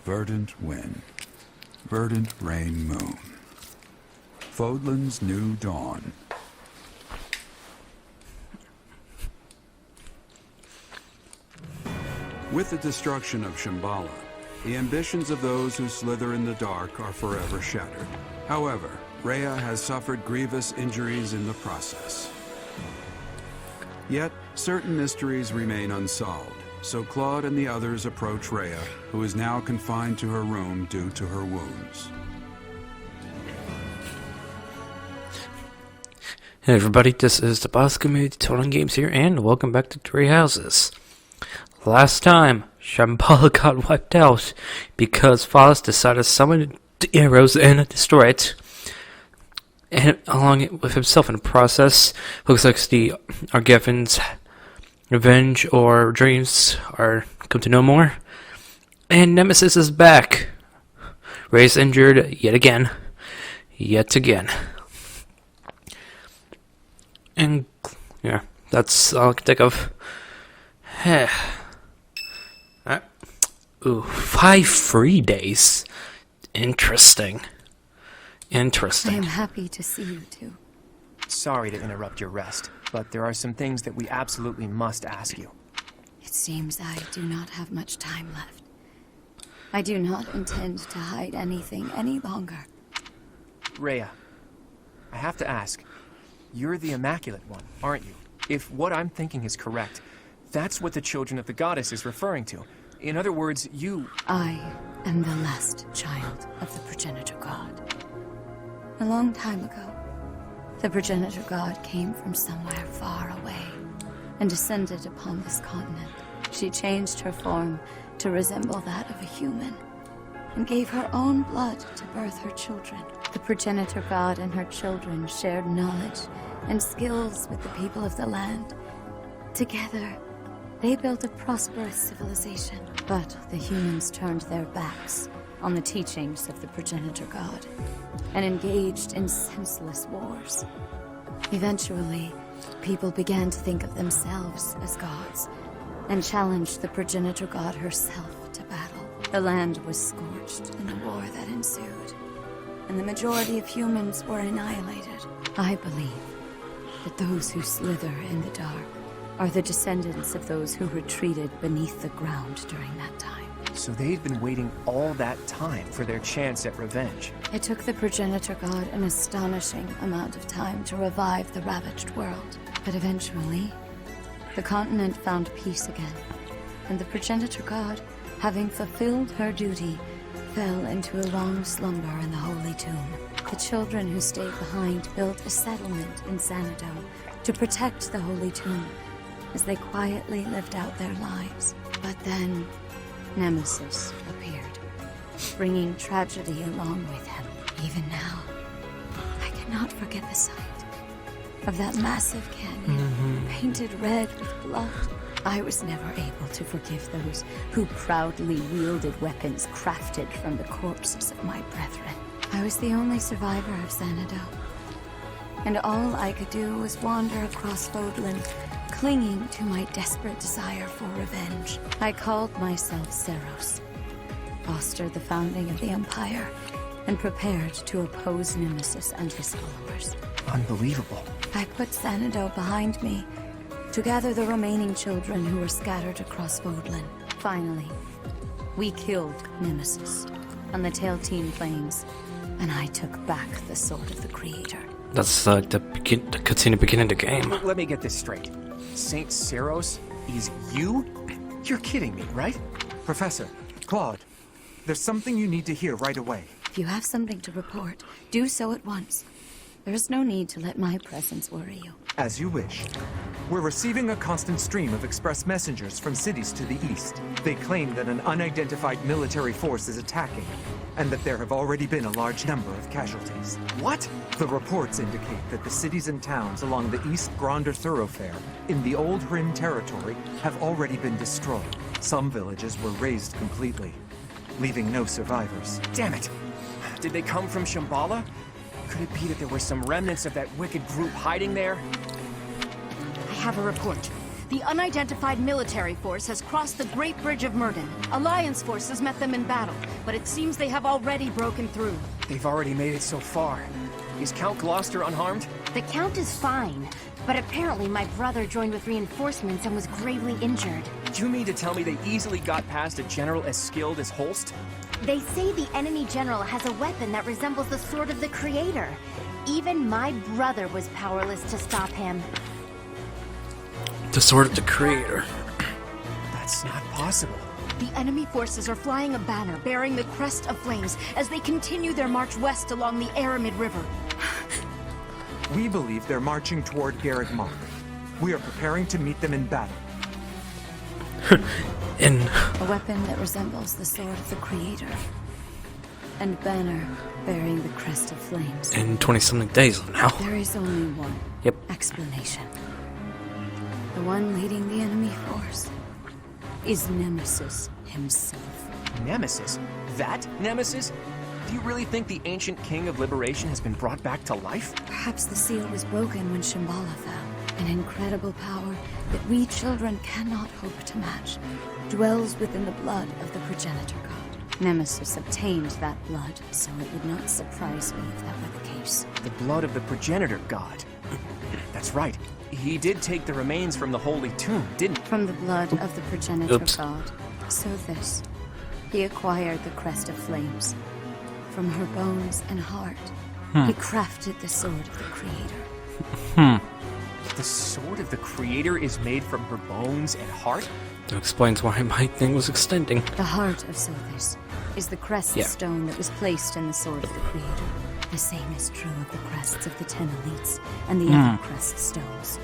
Verdant Wind, Verdant Rain Moon, Fodlan's New Dawn. With the destruction of Shambhala, the ambitions of those who slither in the dark are forever shattered. However, Rhea has suffered grievous injuries in the process. Yet, certain mysteries remain unsolved, so Claude and the others approach Rhea, who is now confined to her room due to her wounds. Hey everybody, this is the Boss Community Total Games here, and welcome back to Three Houses. Last time, Shambhala got wiped out because Phallus decided to summon the arrows and destroy it. And along with himself in the process, looks like the Argevin's revenge or dreams are come to no more. And Nemesis is back. Ray's injured yet again. Yet again. And yeah, that's all I can think of. Ooh, 5 free days. Interesting. I am happy to see you too. Sorry to interrupt your rest, but there are some things that we absolutely must ask you. It seems I do not have much time left. I do not intend to hide anything any longer. Rhea, I have to ask, you're the Immaculate One, aren't you? If what I'm thinking is correct, that's what the Children of the Goddess is referring to. In other words, you... I am the last child of the Progenitor God. A long time ago, the Progenitor God came from somewhere far away and descended upon this continent. She changed her form to resemble that of a human and gave her own blood to birth her children. The Progenitor God and her children shared knowledge and skills with the people of the land. Together, they built a prosperous civilization, but the humans turned their backs on the teachings of the Progenitor God and engaged in senseless wars. Eventually, people began to think of themselves as gods and challenged the Progenitor God herself to battle. The land was scorched in the war that ensued, and the majority of humans were annihilated. I believe that those who slither in the dark are the descendants of those who retreated beneath the ground during that time. So they've been waiting all that time for their chance at revenge. It took the Progenitor God an astonishing amount of time to revive the ravaged world. But eventually, the continent found peace again, and the Progenitor God, having fulfilled her duty, fell into a long slumber in the Holy Tomb. The children who stayed behind built a settlement in Xanadu to protect the Holy Tomb as they quietly lived out their lives. But then, Nemesis appeared, bringing tragedy along with him. Even now, I cannot forget the sight of that massive canyon painted red with blood. I was never able to forgive those who proudly wielded weapons crafted from the corpses of my brethren. I was the only survivor of Xanadu, and all I could do was wander across Fodlan, clinging to my desperate desire for revenge. I called myself Seros, fostered the founding of the Empire, and prepared to oppose Nemesis and his followers. Unbelievable. I put Xanadu behind me to gather the remaining children who were scattered across Fodlan. Finally, we killed Nemesis on the Tailtean Plains, and I took back the Sword of the Creator. That's like the cutscene beginning of the game. Let me get this straight. Saint Seros is you? You're kidding me, right? Professor, Claude, there's something you need to hear right away. If you have something to report, do so at once. There is no need to let my presence worry you. As you wish. We're receiving a constant stream of express messengers from cities to the east. They claim that an unidentified military force is attacking, and that there have already been a large number of casualties. What? The reports indicate that the cities and towns along the East Gronder thoroughfare in the Old Rim territory have already been destroyed. Some villages were razed completely, leaving no survivors. Damn it! Did they come from Shambhala? Could it be that there were some remnants of that wicked group hiding there? I have a report. The unidentified military force has crossed the Great Bridge of Murden. Alliance forces met them in battle, but it seems they have already broken through. They've already made it so far. Is Count Gloucester unharmed? The Count is fine, but apparently my brother joined with reinforcements and was gravely injured. Do you mean to tell me they easily got past a general as skilled as Holst? They say the enemy general has a weapon that resembles the Sword of the Creator. Even my brother was powerless to stop him. The Sword of the Creator. That's not possible. The enemy forces are flying a banner bearing the crest of flames as they continue their march west along the Aramid River. We believe they're marching toward Garreg Mach. We are preparing to meet them in battle. In A weapon that resembles the sword of the Creator. And banner bearing the crest of flames. 20-something days now. There is only one Yep. explanation. The one leading the enemy force is Nemesis himself. Nemesis? That Nemesis? Do you really think the ancient king of liberation has been brought back to life? Perhaps the seal was broken when Shambhala fell. An incredible power that we children cannot hope to match dwells within the blood of the progenitor god. Nemesis obtained that blood, so it would not surprise me if that were the case. The blood of the progenitor god. That's right. He did take the remains from the holy tomb, didn't he? From the blood of the progenitor Oops. god. So this. He acquired the crest of flames. From her bones and heart, he crafted the sword of the Creator. The sword of the creator is made from her bones and heart? That explains why my thing was extending. The heart of Sothis is the crest Yeah. stone that was placed in the sword of the Creator. The same is true of the crests of the 10 elites and the other crest stones.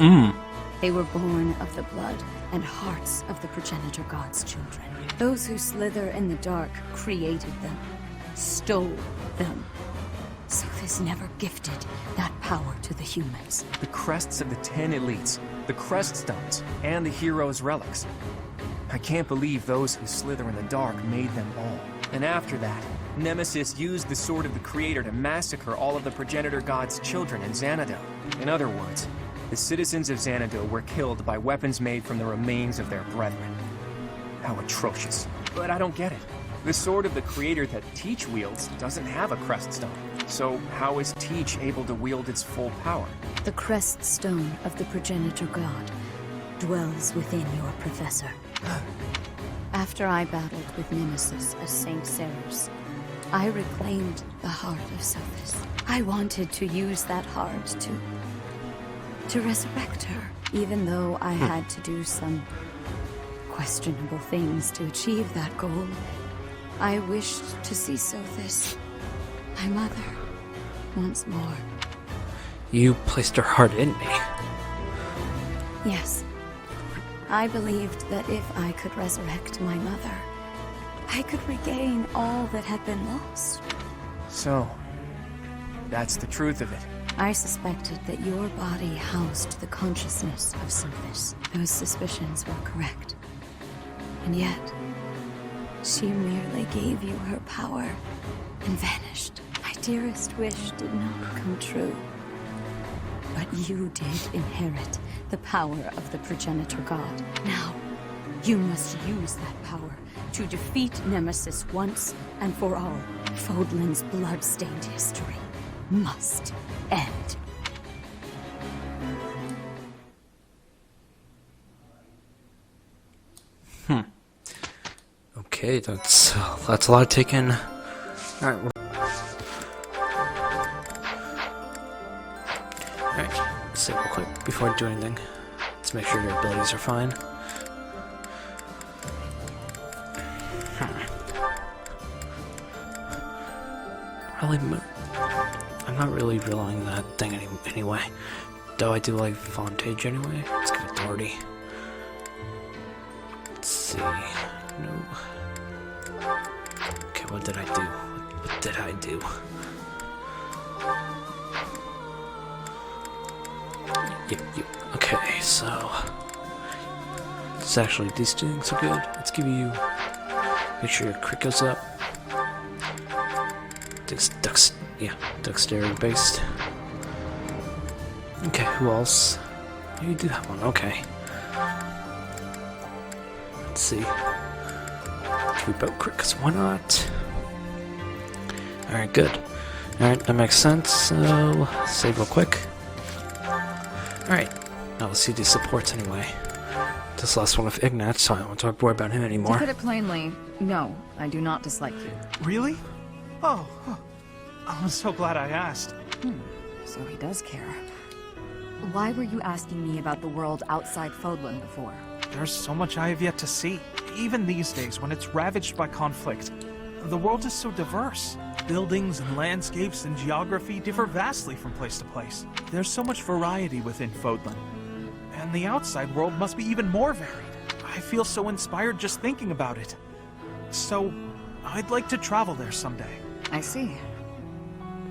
They were born of the blood and hearts of the progenitor god's children. Those who slither in the dark created them, stole them. Sothis never gifted that power to the humans. The crests of the 10 elites, the crest stones, and the heroes' relics. I can't believe those who slither in the dark made them all. And after that, Nemesis used the sword of the creator to massacre all of the progenitor god's children in Xanadu. In other words, the citizens of Xanadu were killed by weapons made from the remains of their brethren. How atrocious. But I don't get it. The sword of the creator that Teach wields doesn't have a crest stone. So how is Teach able to wield its full power? The crest stone of the progenitor god dwells within your professor. After I battled with Nemesis as Saint Ceres, I reclaimed the heart of Sothis. I wanted to use that heart to resurrect her, even though I had to do some questionable things to achieve that goal. I wished to see Sothis, my mother, once more. You placed her heart in me. Yes. I believed that if I could resurrect my mother, I could regain all that had been lost. So, that's the truth of it. I suspected that your body housed the consciousness of Sothis. Those suspicions were correct. And yet, she merely gave you her power and vanished. My dearest wish did not come true. But you did inherit the power of the progenitor god. Now, you must use that power to defeat Nemesis once and for all. Fodlan's blood-stained history must end. Okay, that's a lot taken. Alright. Alright, save real quick before I do anything. Let's make sure your abilities are fine. Really, I'm not really relying on that thing anyway. Though I do like Fontage anyway. Let's get authority. Let's see. No. Okay, what did I do? What did I do? Yep. Okay, so it's actually these things are good. Let's give you. Make sure your crit goes up. Dexterity based. Okay, who else? You do have one. Okay. Let's see. Keep out quick, 'cause why not? Alright, good. Alright, that makes sense. So, save real quick. Alright, now let's see these supports anyway. This last one with Ignatz, so I don't want to talk more about him To anymore. put it plainly, no, I do not dislike you. Really? Oh, I'm so glad I asked. So he does care. Why were you asking me about the world outside Fodlan before? There's so much I have yet to see. Even these days, when it's ravaged by conflict, the world is so diverse. Buildings and landscapes and geography differ vastly from place to place. There's so much variety within Fodlan. And the outside world must be even more varied. I feel so inspired just thinking about it. So, I'd like to travel there someday. I see.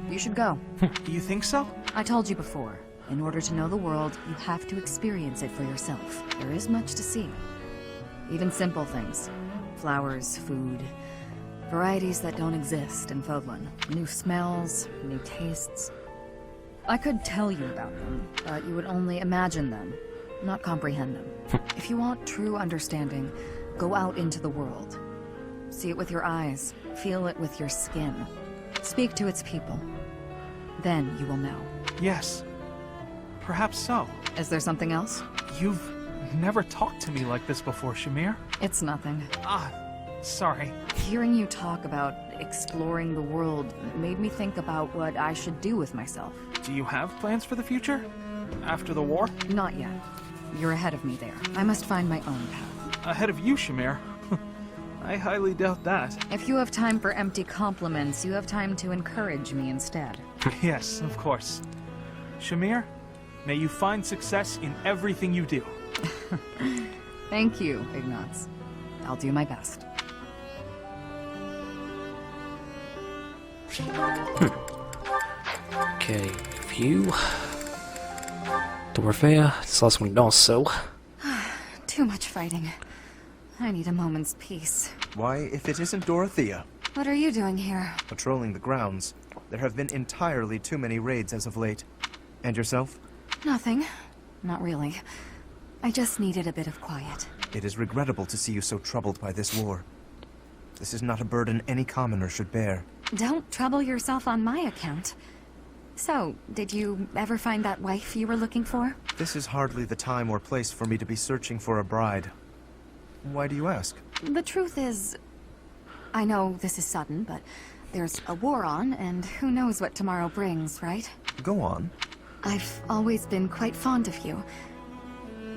You should go. Do you think so? I told you before, in order to know the world, you have to experience it for yourself. There is much to see. Even simple things. Flowers, food, varieties that don't exist in Fodlan. New smells, new tastes. I could tell you about them, but you would only imagine them, not comprehend them. If you want true understanding, go out into the world. See it with your eyes, feel it with your skin. Speak to its people. Then you will know. Yes. Perhaps so. Is there something else? You've never talked to me like this before, Shamir. It's nothing. Sorry. Hearing you talk about exploring the world made me think about what I should do with myself. Do you have plans for the future? After the war? Not yet. You're ahead of me there. I must find my own path. Ahead of you, Shamir. I highly doubt that. If you have time for empty compliments, you have time to encourage me instead. Yes, of course. Shamir, may you find success in everything you do. Thank you, Ignatz. I'll do my best. Okay, view. Dorothea, this last one also. Too much fighting. I need a moment's peace. Why, if it isn't Dorothea? What are you doing here? Patrolling the grounds. There have been entirely too many raids as of late. And yourself? Nothing. Not really. I just needed a bit of quiet. It is regrettable to see you so troubled by this war. This is not a burden any commoner should bear. Don't trouble yourself on my account. So, did you ever find that wife you were looking for? This is hardly the time or place for me to be searching for a bride. Why do you ask? The truth is, I know this is sudden, but there's a war on, and who knows what tomorrow brings, right? Go on. I've always been quite fond of you.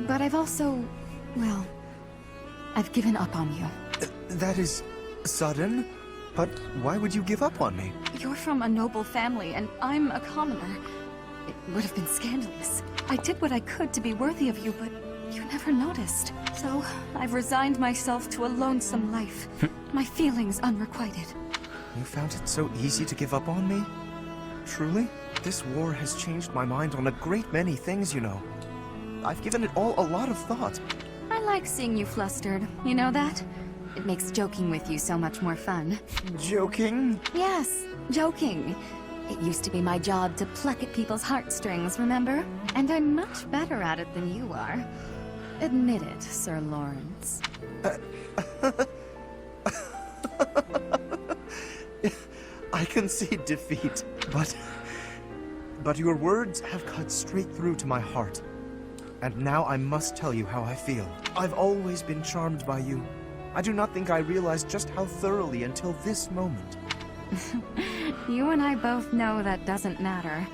But I've also, well, I've given up on you. That is sudden? But why would you give up on me? You're from a noble family, and I'm a commoner. It would have been scandalous. I did what I could to be worthy of you, but you never noticed. So, I've resigned myself to a lonesome life. My feelings unrequited. You found it so easy to give up on me? Truly? This war has changed my mind on a great many things, you know. I've given it all a lot of thought. I like seeing you flustered, you know that? It makes joking with you so much more fun. Joking? Yes, joking. It used to be my job to pluck at people's heartstrings, remember? And I'm much better at it than you are. Admit it, Sir Lawrence. I concede defeat, but your words have cut straight through to my heart. And now I must tell you how I feel. I've always been charmed by you. I do not think I realized just how thoroughly until this moment. You and I both know that doesn't matter.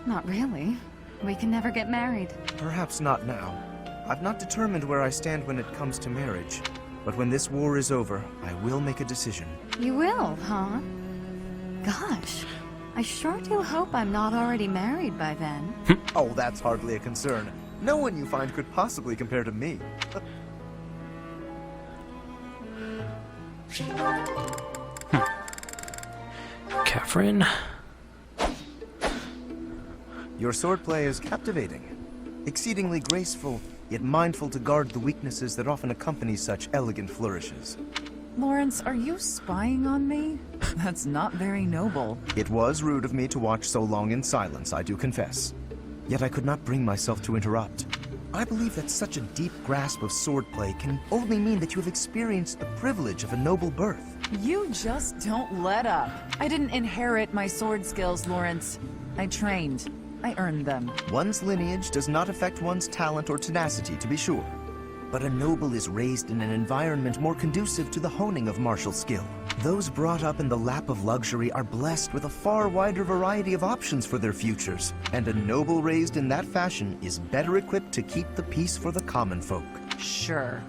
Not really. We can never get married. Perhaps not now. I've not determined where I stand when it comes to marriage. But when this war is over, I will make a decision. You will, huh? Gosh, I sure do hope I'm not already married by then. Oh, that's hardly a concern. No one you find could possibly compare to me. Catherine? Your swordplay is captivating. Exceedingly graceful, yet mindful to guard the weaknesses that often accompany such elegant flourishes. Lawrence, are you spying on me? That's not very noble. It was rude of me to watch so long in silence, I do confess. Yet I could not bring myself to interrupt. I believe that such a deep grasp of swordplay can only mean that you have experienced the privilege of a noble birth. You just don't let up. I didn't inherit my sword skills, Lawrence. I trained. I earned them. One's lineage does not affect one's talent or tenacity, to be sure. But a noble is raised in an environment more conducive to the honing of martial skill. Those brought up in the lap of luxury are blessed with a far wider variety of options for their futures. And a noble raised in that fashion is better equipped to keep the peace for the common folk. Sure.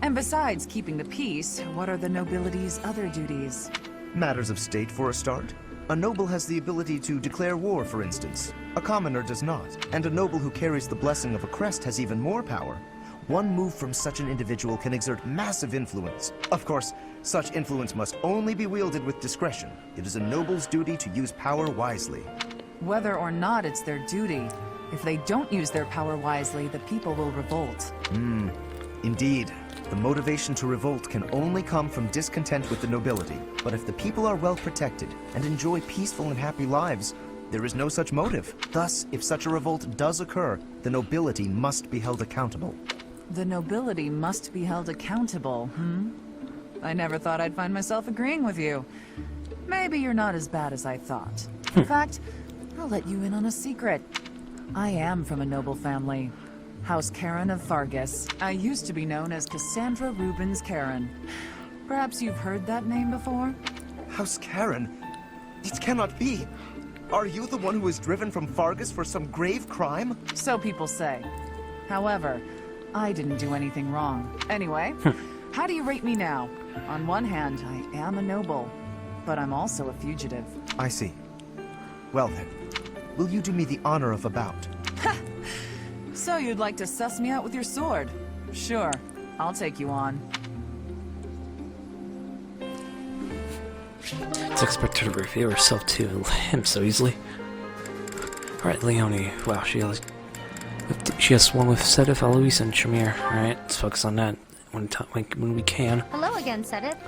And besides keeping the peace, what are the nobility's other duties? Matters of state, for a start. A noble has the ability to declare war, for instance. A commoner does not. And a noble who carries the blessing of a crest has even more power. One move from such an individual can exert massive influence. Of course, such influence must only be wielded with discretion. It is a noble's duty to use power wisely. Whether or not it's their duty, if they don't use their power wisely, the people will revolt. Indeed. The motivation to revolt can only come from discontent with the nobility. But if the people are well protected and enjoy peaceful and happy lives, there is no such motive. Thus, if such a revolt does occur, the nobility must be held accountable. The nobility must be held accountable, I never thought I'd find myself agreeing with you. Maybe you're not as bad as I thought. In fact, I'll let you in on a secret. I am from a noble family. House Karen of Fargus. I used to be known as Cassandra Rubens Karen. Perhaps you've heard that name before? House Karen? It cannot be. Are you the one who was driven from Fargus for some grave crime? So people say. However, I didn't do anything wrong. Anyway, how do you rate me now? On one hand, I am a noble, but I'm also a fugitive. I see. Well then, will you do me the honor of a bout? So you'd like to suss me out with your sword? Sure, I'll take you on. It's expected to reveal herself to him so easily. Alright, Leonie. Wow, she has one with Sedith, Eloise, and Shamir. Alright, let's focus on that when we can. Hello again, Sedith.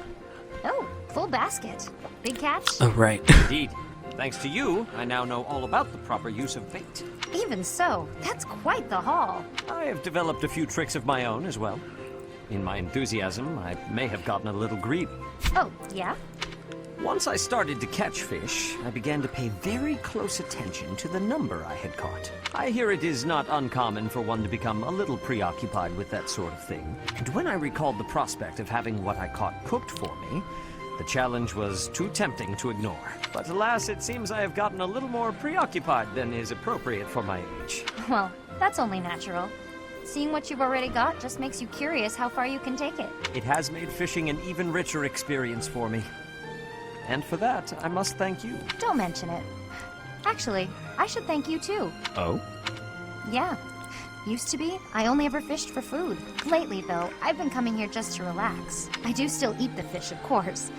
Oh, full basket. Big catch? Oh, right. Indeed. Thanks to you, I now know all about the proper use of bait. Even so, that's quite the haul. I have developed a few tricks of my own as well. In my enthusiasm, I may have gotten a little greedy. Oh, yeah? Once I started to catch fish, I began to pay very close attention to the number I had caught. I hear it is not uncommon for one to become a little preoccupied with that sort of thing. And when I recalled the prospect of having what I caught cooked for me, the challenge was too tempting to ignore. But alas, it seems I have gotten a little more preoccupied than is appropriate for my age. Well, that's only natural. Seeing what you've already got just makes you curious how far you can take it. It has made fishing an even richer experience for me. And for that, I must thank you. Don't mention it. Actually, I should thank you too. Oh? Yeah. Used to be, I only ever fished for food. Lately, though, I've been coming here just to relax. I do still eat the fish, of course,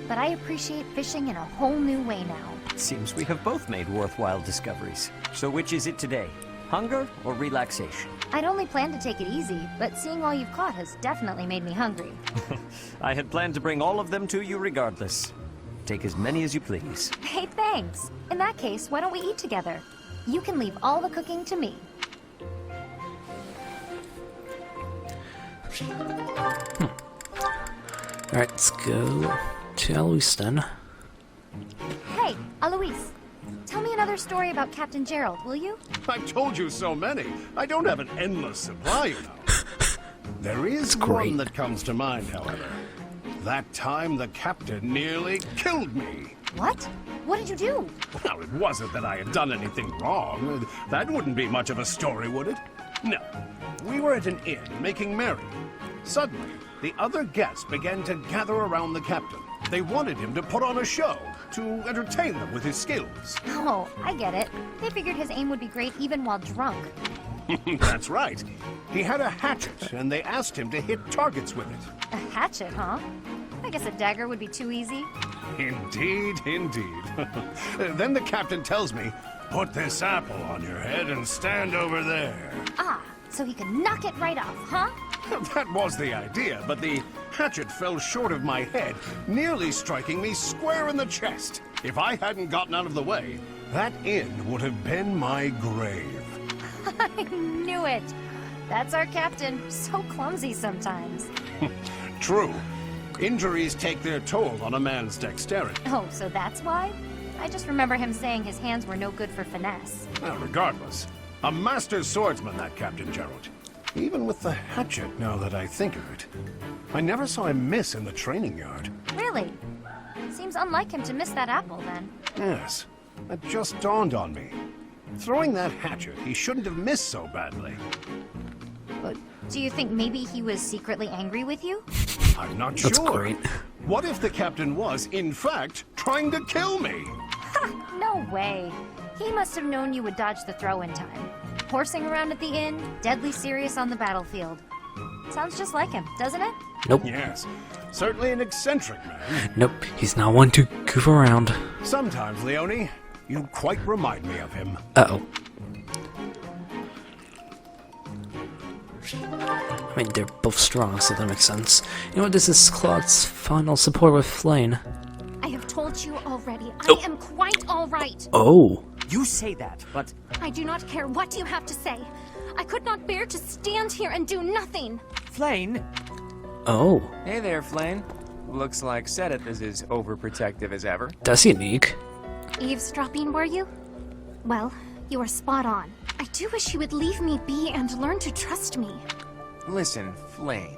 but I appreciate fishing in a whole new way now. It seems we have both made worthwhile discoveries. So which is it today? Hunger or relaxation? I'd only planned to take it easy, but seeing all you've caught has definitely made me hungry. I had planned to bring all of them to you regardless. Take as many as you please. Hey, thanks. In that case, why don't we eat together? You can leave all the cooking to me. Alright, let's go to Eloise then. Hey, Eloise. Tell me another story about Captain Gerald, will you? I told you so many. I don't have an endless supply, you know. There is one that comes to mind, however. That time the captain nearly killed me. What? What did you do? Well, it wasn't that I had done anything wrong. That wouldn't be much of a story, would it? No. We were at an inn making merry. Suddenly, the other guests began to gather around the captain. They wanted him to put on a show to entertain them with his skills. Oh, I get it. They figured his aim would be great even while drunk. That's right. He had a hatchet, and they asked him to hit targets with it. A hatchet, huh? I guess a dagger would be too easy. Indeed, indeed. Then the captain tells me, put this apple on your head and stand over there. Ah, so he could knock it right off, huh? That was the idea, but the hatchet fell short of my head, nearly striking me square in the chest. If I hadn't gotten out of the way, that inn would have been my grave. I knew it. That's our captain. So clumsy sometimes. True. Injuries take their toll on a man's dexterity. Oh, so that's why? I just remember him saying his hands were no good for finesse. Well, regardless, a master swordsman, that Captain Gerald. Even with the hatchet, now that I think of it. I never saw him miss in the training yard. Really? Seems unlike him to miss that apple, then. Yes, that just dawned on me. Throwing that hatchet, he shouldn't have missed so badly. But do you think maybe he was secretly angry with you? I'm not sure. That's great. What if the captain was, in fact, trying to kill me? Ha! No way. He must have known you would dodge the throw in time. Horsing around at the inn, deadly serious on the battlefield. Sounds just like him, doesn't it? Nope. Yes, certainly an eccentric man. Nope. He's not one to goof around. Sometimes, Leone, you quite remind me of him. Uh-oh. I mean, they're both strong, so that makes sense. You know what? This is Claude's final support with Flane. I have told you already. Oh. I am quite all right. Oh. You say that, but I do not care what you have to say. I could not bear to stand here and do nothing. Flane, Oh. Hey there, Flane. Looks like Sedith is as overprotective as ever. That's unique. Eavesdropping, were you? Well, you are spot on. I do wish you would leave me be and learn to trust me. Listen, Flane.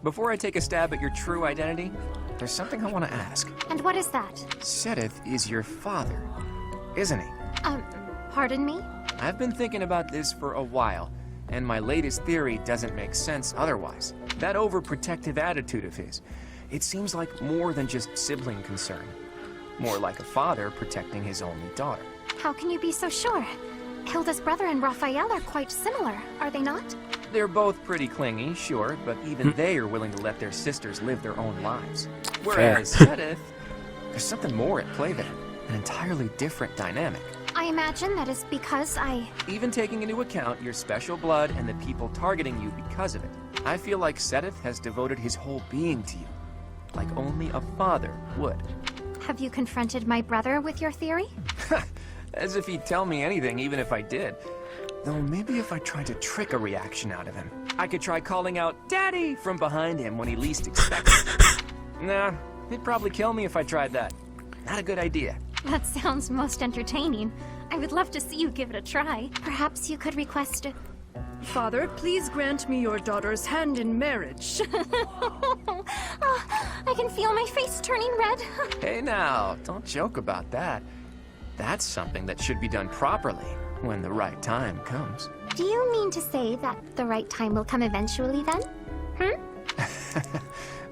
Before I take a stab at your true identity, there's something I want to ask. And what is that? Sedith is your father, isn't he? Pardon me? I've been thinking about this for a while, and my latest theory doesn't make sense otherwise. That overprotective attitude of his, it seems like more than just sibling concern. More like a father protecting his only daughter. How can you be so sure? Hilda's brother and Raphael are quite similar, are they not? They're both pretty clingy, sure, but even they are willing to let their sisters live their own lives. Whereas Sedith, there's something more at play there. An entirely different dynamic. I imagine that is because Even taking into account your special blood and the people targeting you because of it, I feel like Sedith has devoted his whole being to you. Like only a father would. Have you confronted my brother with your theory? As if he'd tell me anything, even if I did. Though maybe if I tried to trick a reaction out of him. I could try calling out, "Daddy!" from behind him when he least expects it. Nah, he'd probably kill me if I tried that. Not a good idea. That sounds most entertaining. I would love to see you give it a try. Perhaps you could request a... Father, please grant me your daughter's hand in marriage. Oh, I can feel my face turning red. Hey now, don't joke about that. That's something that should be done properly when the right time comes. Do you mean to say that the right time will come eventually then?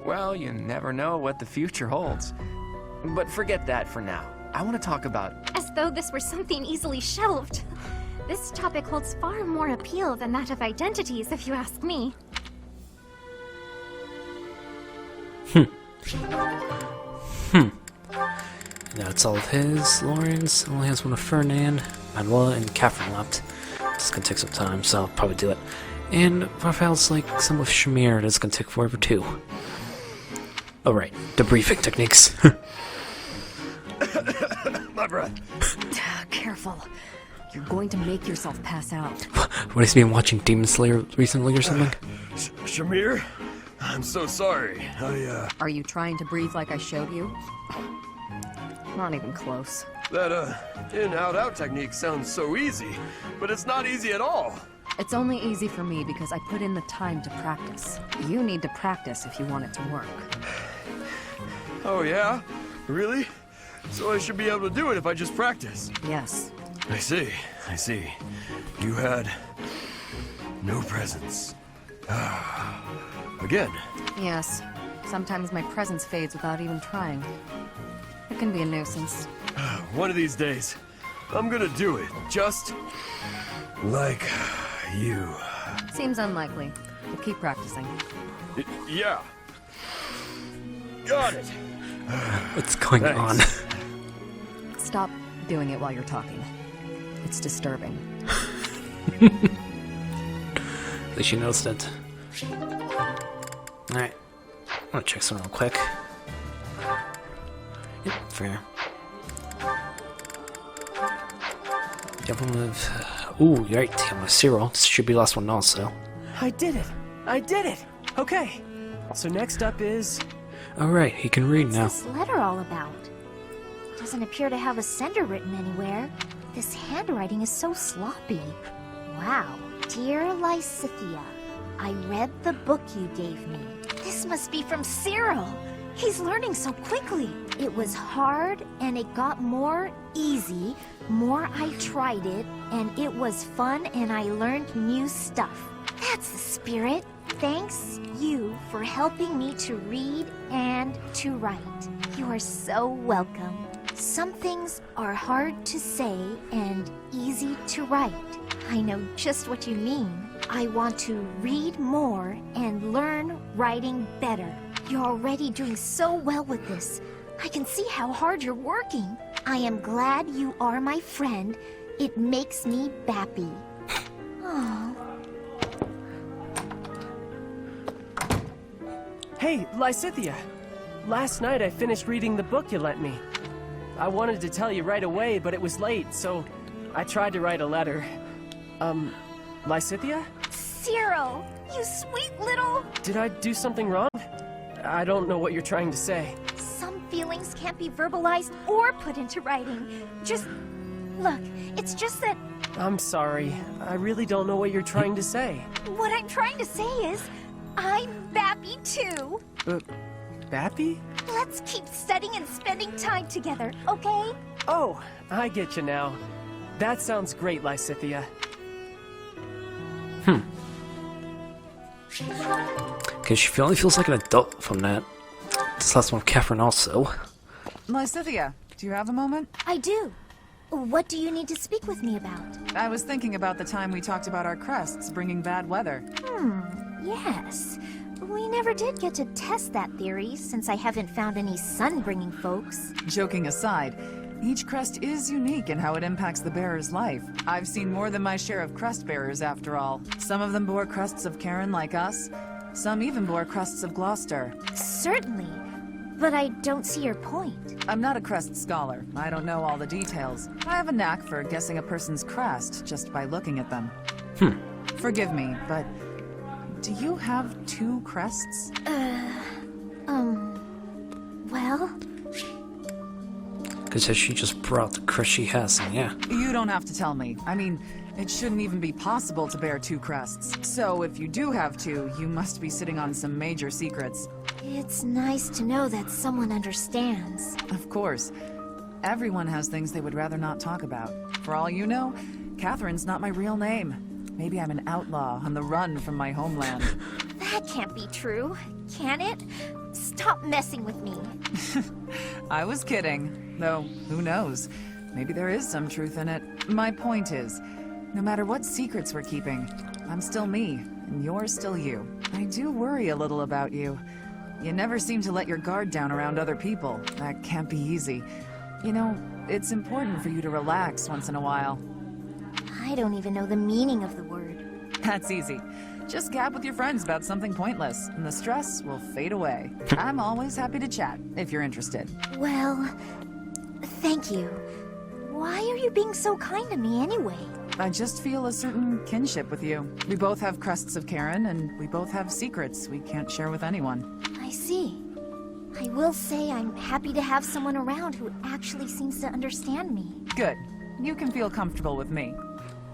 Well, you never know what the future holds. But forget that for now. I want to talk about... As though this were something easily shelved. This topic holds far more appeal than that of identities, if you ask me. That's all of his. Lawrence only has one of Ferdinand, Manuela, and Catherine left. It's gonna take some time, so I'll probably do it. And Raphael's like some with Shamir, that's gonna take forever too. Oh right, debriefing techniques. My breath. Careful. You're going to make yourself pass out. What, has he been watching Demon Slayer recently or something? Shamir? I'm so sorry. Are you trying to breathe like I showed you? Not even close. That, in-out-out technique sounds so easy, but it's not easy at all. It's only easy for me because I put in the time to practice. You need to practice if you want it to work. Oh, yeah? Really? So I should be able to do it if I just practice? Yes. I see. You had no presence. Again. Yes. Sometimes my presence fades without even trying. It can be a nuisance. One of these days, I'm gonna do it, just like you. Seems unlikely, but keep practicing. Yeah. Got it. What's going on? Stop doing it while you're talking. It's disturbing. At least you noticed it. Alright. I'm gonna check some real quick. Yep, fair. Emblem of... Ooh, you're right, Emblem of Cyril. This should be the last one also. I did it! I did it! Okay, so next up is... Alright, he can read now. What's this letter all about? Doesn't appear to have a sender written anywhere. This handwriting is so sloppy. Wow. Dear Lysithea, I read the book you gave me. This must be from Cyril. He's learning so quickly. It was hard and it got more easy. More I tried it, and it was fun and I learned new stuff. That's the spirit. Thanks you for helping me to read and to write. You are so welcome. Some things are hard to say and easy to write. I know just what you mean. I want to read more and learn writing better. You're already doing so well with this. I can see how hard you're working. I am glad you are my friend. It makes me happy. Aww. Hey, Lysithea! Last night I finished reading the book you lent me. I wanted to tell you right away, but it was late, so I tried to write a letter. Lysithea? Cyril, you sweet little... Did I do something wrong? I don't know what you're trying to say. Some feelings can't be verbalized or put into writing. Look, it's just that... I'm sorry. I really don't know what you're trying to say. What I'm trying to say is, I'm happy too. Bappy? Let's keep studying and spending time together, okay? Oh, I get you now. That sounds great, Lysithea. Because she only feels like an adult from that. This last one with Catherine also. Lysithea, do you have a moment? I do. What do you need to speak with me about? I was thinking about the time we talked about our crests bringing bad weather. Yes. We never did get to test that theory, since I haven't found any sun-bringing folks. Joking aside, each crest is unique in how it impacts the bearer's life. I've seen more than my share of crest bearers, after all. Some of them bore crests of Karen like us. Some even bore crests of Gloucester. Certainly. But I don't see your point. I'm not a crest scholar. I don't know all the details. I have a knack for guessing a person's crest just by looking at them. Forgive me, but do you have 2 crests? Well... Because she just brought the crest she has, and yeah. You don't have to tell me. I mean, it shouldn't even be possible to bear 2 crests. So if you do have 2, you must be sitting on some major secrets. It's nice to know that someone understands. Of course. Everyone has things they would rather not talk about. For all you know, Catherine's not my real name. Maybe I'm an outlaw on the run from my homeland. That can't be true, can it? Stop messing with me. I was kidding. Though, who knows? Maybe there is some truth in it. My point is, no matter what secrets we're keeping, I'm still me, and you're still you. I do worry a little about you. You never seem to let your guard down around other people. That can't be easy. You know, it's important for you to relax once in a while. I don't even know the meaning of the word. That's easy. Just gab with your friends about something pointless, and the stress will fade away. I'm always happy to chat, if you're interested. Well, thank you. Why are you being so kind to me anyway? I just feel a certain kinship with you. We both have crests of Karen, and we both have secrets we can't share with anyone. I see. I will say I'm happy to have someone around who actually seems to understand me. Good. You can feel comfortable with me.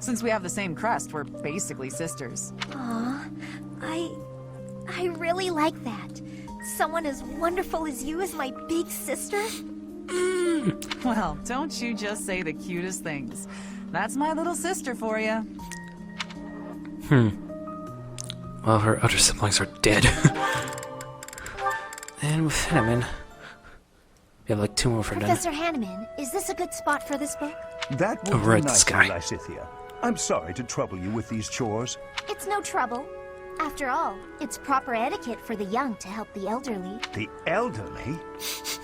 Since we have the same crest, we're basically sisters. Aw, I really like that. Someone as wonderful as you is my big sister? Well, don't you just say the cutest things. That's my little sister for you. Well, her other siblings are dead. And with Hanneman, we have like 2 more for dinner. Professor Hanneman, is this a good spot for this book? That would be right, nice, Sky. Lysithea. I'm sorry to trouble you with these chores. It's no trouble. After all, it's proper etiquette for the young to help the elderly. The elderly?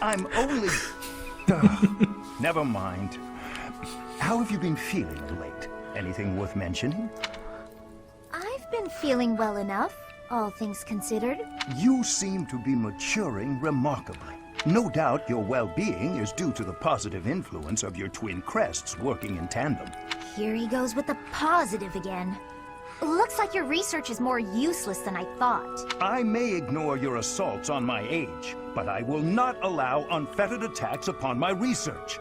I'm only... Never mind. How have you been feeling late? Anything worth mentioning? I've been feeling well enough, all things considered. You seem to be maturing remarkably. No doubt your well-being is due to the positive influence of your twin crests working in tandem. Here he goes with the positive again. Looks like your research is more useless than I thought. I may ignore your assaults on my age, but I will not allow unfettered attacks upon my research.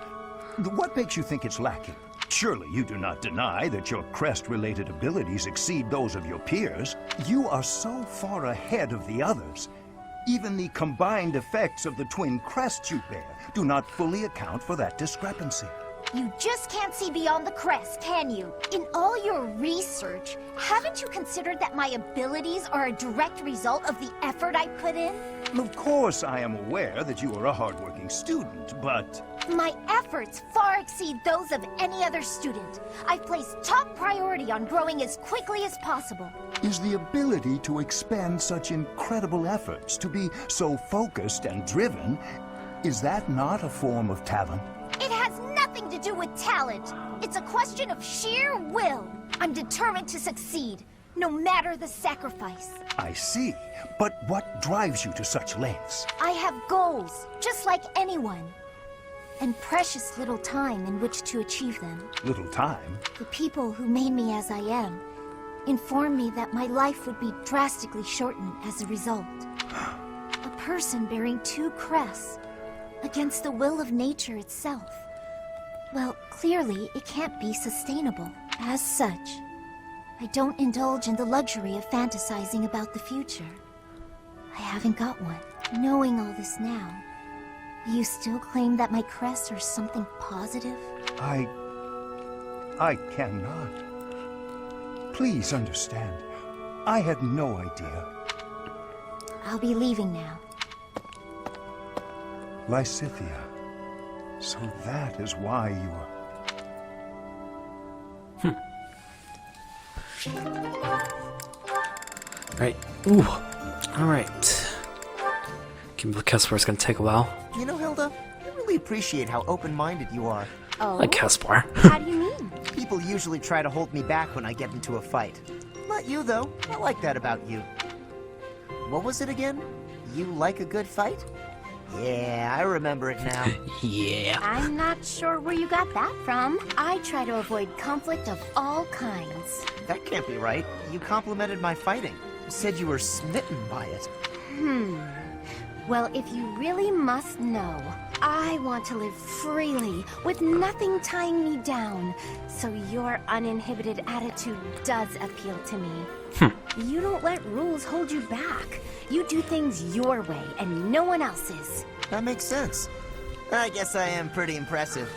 What makes you think it's lacking? Surely you do not deny that your crest-related abilities exceed those of your peers. You are so far ahead of the others. Even the combined effects of the twin crests you bear do not fully account for that discrepancy. You just can't see beyond the crest, can you? In all your research, haven't you considered that my abilities are a direct result of the effort I put in? Of course, I am aware that you are a hardworking student, but... My efforts far exceed those of any other student. I've placed top priority on growing as quickly as possible. Is the ability to expend such incredible efforts, to be so focused and driven, is that not a form of talent? It has nothing to do with talent. It's a question of sheer will. I'm determined to succeed, no matter the sacrifice. I see. But what drives you to such lengths? I have goals, just like anyone. And precious little time in which to achieve them. Little time? The people who made me as I am informed me that my life would be drastically shortened as a result. A person bearing two crests against the will of nature itself. Well, clearly it can't be sustainable. As such, I don't indulge in the luxury of fantasizing about the future. I haven't got one. Knowing all this now, will you still claim that my crests are something positive? I cannot. Please understand. I had no idea. I'll be leaving now. Lysithea. So that is why you are... Right. Ooh. Alright. Kimberly Caspar's gonna take a while. You know, Hilda, I really appreciate how open-minded you are. Oh? Like Caspar. How do you mean? People usually try to hold me back when I get into a fight. Not you, though. I like that about you. What was it again? You like a good fight? Yeah, I remember it now. Yeah. I'm not sure where you got that from. I try to avoid conflict of all kinds. That can't be right. You complimented my fighting. You said you were smitten by it. Well, if you really must know, I want to live freely, with nothing tying me down. So your uninhibited attitude does appeal to me. You don't let rules hold you back. You do things your way, and no one else's. That makes sense. I guess I am pretty impressive.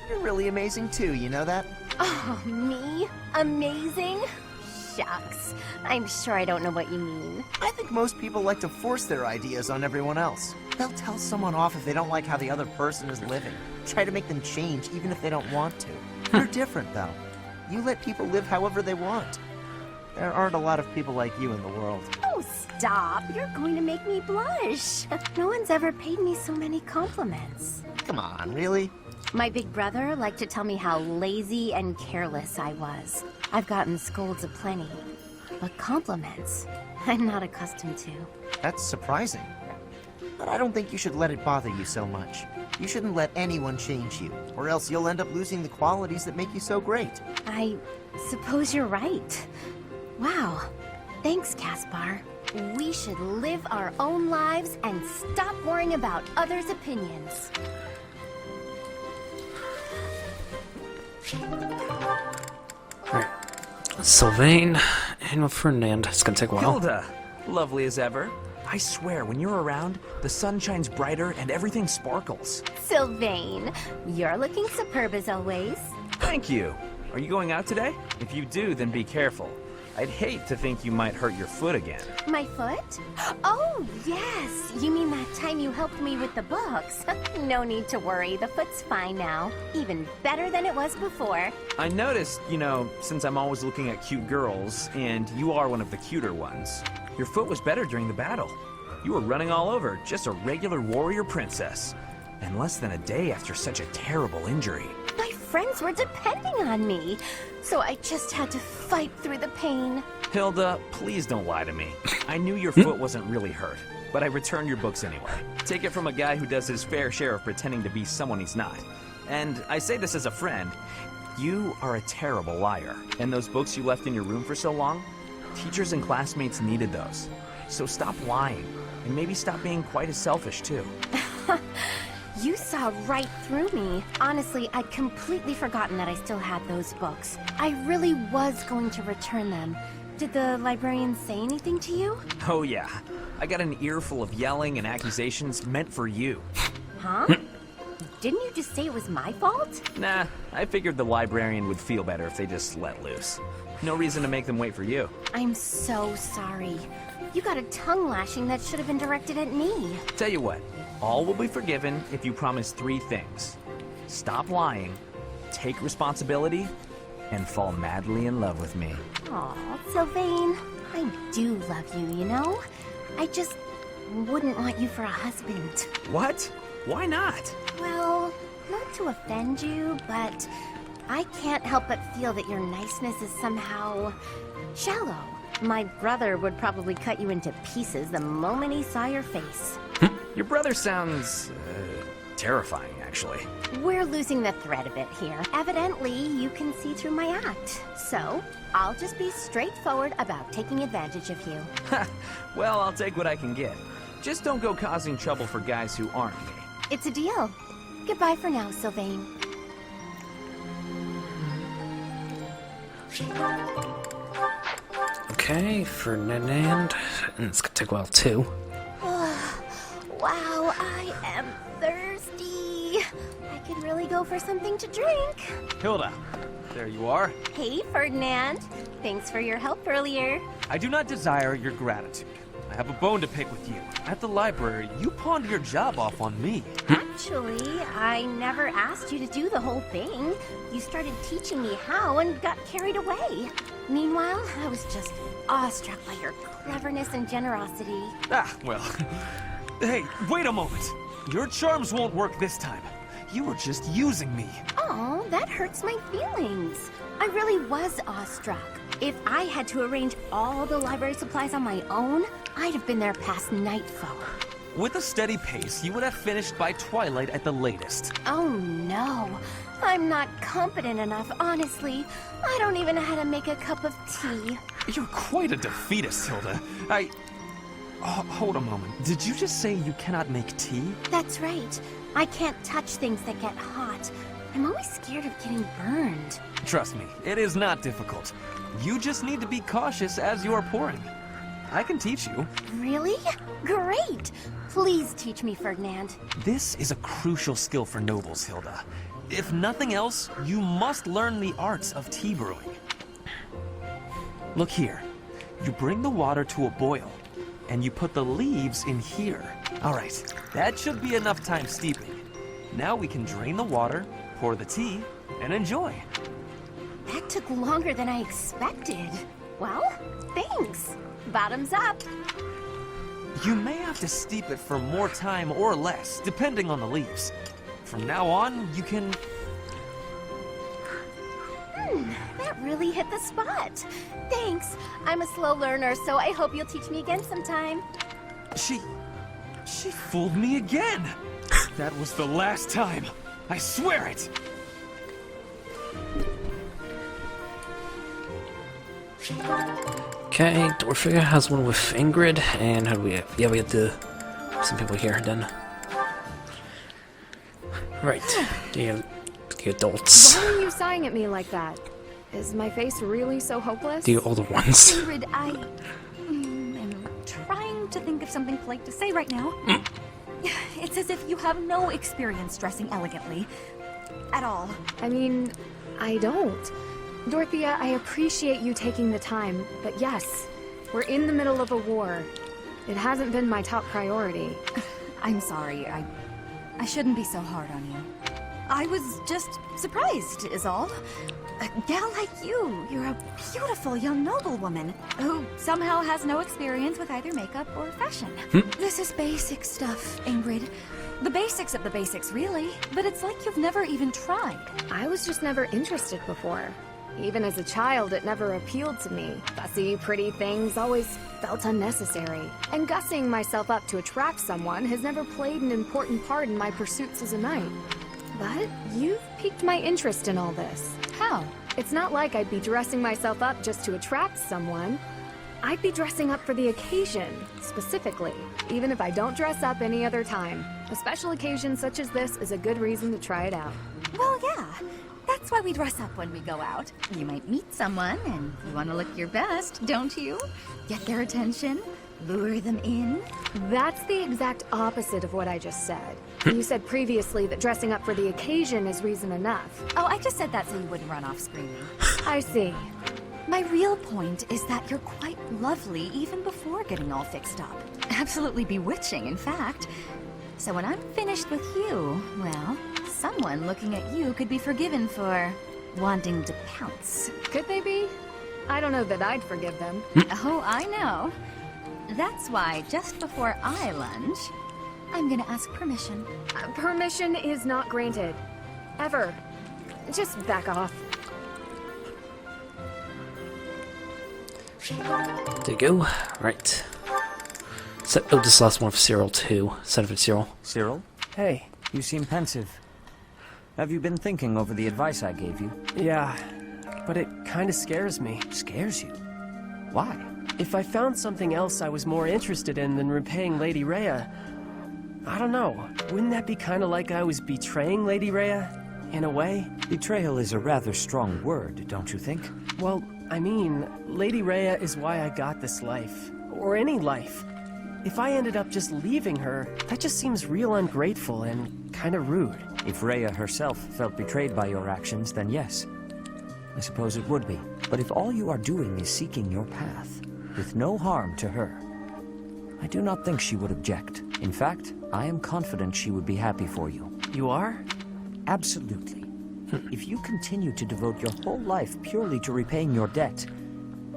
You're really amazing too, you know that? Oh, me? Amazing? Shucks. I'm sure I don't know what you mean. I think most people like to force their ideas on everyone else. They'll tell someone off if they don't like how the other person is living. Try to make them change even if they don't want to. You're different, though. You let people live however they want. There aren't a lot of people like you in the world. Oh, stop. You're going to make me blush. No one's ever paid me so many compliments. Come on, really? My big brother liked to tell me how lazy and careless I was. I've gotten scolds aplenty, but compliments I'm not accustomed to. That's surprising. But I don't think you should let it bother you so much. You shouldn't let anyone change you, or else you'll end up losing the qualities that make you so great. I suppose you're right. Wow. Thanks, Caspar. We should live our own lives and stop worrying about others' opinions. Alright. Sylvain and Ferdinand. It's gonna take a while. Hilda! Lovely as ever. I swear, when you're around, the sun shines brighter and everything sparkles. Sylvain, you're looking superb as always. Thank you. Are you going out today? If you do, then be careful. I'd hate to think you might hurt your foot again. My foot? Oh, yes. You mean that time you helped me with the books? No need to worry. The foot's fine now. Even better than it was before. I noticed, since I'm always looking at cute girls, and you are one of the cuter ones, your foot was better during the battle. You were running all over, just a regular warrior princess. And less than a day after such a terrible injury. My friends were depending on me, so I just had to fight through the pain. Hilda, please don't lie to me. I knew your foot wasn't really hurt, but I returned your books anyway. Take it from a guy who does his fair share of pretending to be someone he's not. And I say this as a friend. You are a terrible liar. And those books you left in your room for so long? Teachers and classmates needed those. So stop lying. And maybe stop being quite as selfish, too. You saw right through me. Honestly, I'd completely forgotten that I still had those books. I really was going to return them. Did the librarian say anything to you? Oh yeah. I got an earful of yelling and accusations meant for you. Huh? Didn't you just say it was my fault? Nah, I figured the librarian would feel better if they just let loose. No reason to make them wait for you. I'm so sorry. You got a tongue lashing that should have been directed at me. Tell you what, all will be forgiven if you promise 3 things. Stop lying, take responsibility, and fall madly in love with me. Aw, Sylvain. I do love you, you know? I just wouldn't want you for a husband. What? Why not? Well, not to offend you, but I can't help but feel that your niceness is somehow shallow. My brother would probably cut you into pieces the moment he saw your face. Your brother sounds terrifying, actually. We're losing the thread a bit here. Evidently, you can see through my act. So, I'll just be straightforward about taking advantage of you. Well, I'll take what I can get. Just don't go causing trouble for guys who aren't me. It's a deal. Goodbye for now, Sylvain. Okay, Ferdinand. And it's gonna take a while too. Wow, I am thirsty. I could really go for something to drink. Hilda, there you are. Hey, Ferdinand. Thanks for your help earlier. I do not desire your gratitude. I have a bone to pick with you. At the library, you pawned your job off on me. Actually, I never asked you to do the whole thing. You started teaching me how and got carried away. Meanwhile, I was just awestruck by your cleverness and generosity. Ah, well. Hey, wait a moment. Your charms won't work this time. You were just using me. Oh, that hurts my feelings. I really was awestruck. If I had to arrange all the library supplies on my own, I'd have been there past nightfall. With a steady pace, you would have finished by twilight at the latest. Oh no, I'm not competent enough, honestly. I don't even know how to make a cup of tea. You're quite a defeatist, Hilda. Hold a moment. Did you just say you cannot make tea? That's right. I can't touch things that get hot. I'm always scared of getting burned. Trust me, it is not difficult. You just need to be cautious as you are pouring. I can teach you. Really? Great! Please teach me, Ferdinand. This is a crucial skill for nobles, Hilda. If nothing else, you must learn the arts of tea brewing. Look here. You bring the water to a boil, and you put the leaves in here. All right, that should be enough time steeping. Now we can drain the water, pour the tea, and enjoy. That took longer than I expected. Well, thanks. Bottoms up. You may have to steep it for more time or less, depending on the leaves. From now on, you can... That really hit the spot. Thanks. I'm a slow learner, so I hope you'll teach me again sometime. She fooled me again. That was the last time. I swear it. Okay, Dorothea has one with Ingrid, and how do we have? Yeah, we have some people here then. Right, the adults. Why are you sighing at me like that? Is my face really so hopeless? The older ones. Ingrid, I am trying to think of something polite to say right now. It's as if you have no experience dressing elegantly. At all. I mean, I don't. Dorothea, I appreciate you taking the time, but yes, we're in the middle of a war. It hasn't been my top priority. I'm sorry, I shouldn't be so hard on you. I was just surprised, is all. A gal like you're a beautiful young noblewoman who somehow has no experience with either makeup or fashion. This is basic stuff, Ingrid. The basics of the basics, really. But it's like you've never even tried. I was just never interested before. Even as a child, it never appealed to me. Fussy, pretty things always felt unnecessary. And gussing myself up to attract someone has never played an important part in my pursuits as a knight. But you've piqued my interest in all this. How? It's not like I'd be dressing myself up just to attract someone. I'd be dressing up for the occasion, specifically, even if I don't dress up any other time. A special occasion such as this is a good reason to try it out. Well, yeah. That's why we dress up when we go out. You might meet someone, and you want to look your best, don't you? Get their attention, lure them in. That's the exact opposite of what I just said. You said previously that dressing up for the occasion is reason enough. Oh, I just said that so you wouldn't run off screaming. I see. My real point is that you're quite lovely even before getting all fixed up. Absolutely bewitching, in fact. So when I'm finished with you, well, someone looking at you could be forgiven for wanting to pounce. Could they be? I don't know that I'd forgive them. Oh, I know. That's why just before I lunge, I'm gonna ask permission. Permission is not granted. Ever. Just back off. There you go. Right. So, oh, this last one for Cyril too. Send it for Cyril. Cyril? Hey. You seem pensive. Have you been thinking over the advice I gave you? Yeah, but it kind of scares me. Scares you? Why? If I found something else I was more interested in than repaying Lady Rhea, I don't know. Wouldn't that be kind of like I was betraying Lady Rhea, in a way? Betrayal is a rather strong word, don't you think? Well, I mean, Lady Rhea is why I got this life. Or any life. If I ended up just leaving her, that just seems real ungrateful and kind of rude. If Rhea herself felt betrayed by your actions, then yes. I suppose it would be. But if all you are doing is seeking your path, with no harm to her, I do not think she would object. In fact, I am confident she would be happy for you. You are? Absolutely. If you continue to devote your whole life purely to repaying your debt,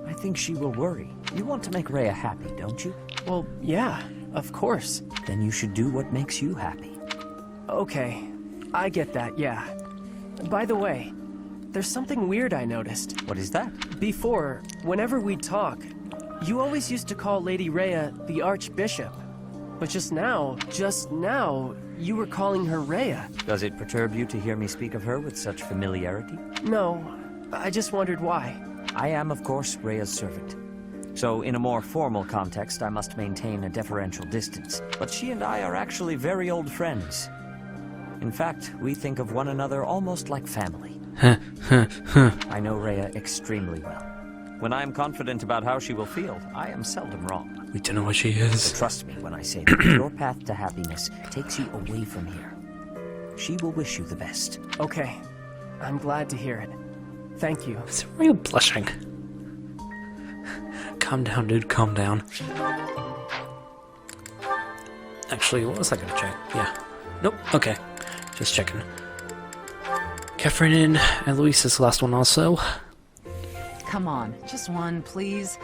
I think she will worry. You want to make Rhea happy, don't you? Well, yeah, of course. Then you should do what makes you happy. Okay, I get that, yeah. By the way, there's something weird I noticed. What is that? Before, whenever we'd talk, you always used to call Lady Rhea the Archbishop. But just now, you were calling her Rhea. Does it perturb you to hear me speak of her with such familiarity? No, I just wondered why. I am, of course, Rhea's servant. So, in a more formal context, I must maintain a deferential distance. But she and I are actually very old friends. In fact, we think of one another almost like family. I know Rhea extremely well. When I am confident about how she will feel, I am seldom wrong. We don't know what she is. So trust me when I say that if your path to happiness takes you away from here, she will wish you the best. Okay, I'm glad to hear it. Thank you. It's real blushing. Calm down, dude, calm down. Actually, what was I gonna check? Yeah. Nope, okay. Just checking. Catherine and Luis is the last one also. Come on, just one, please.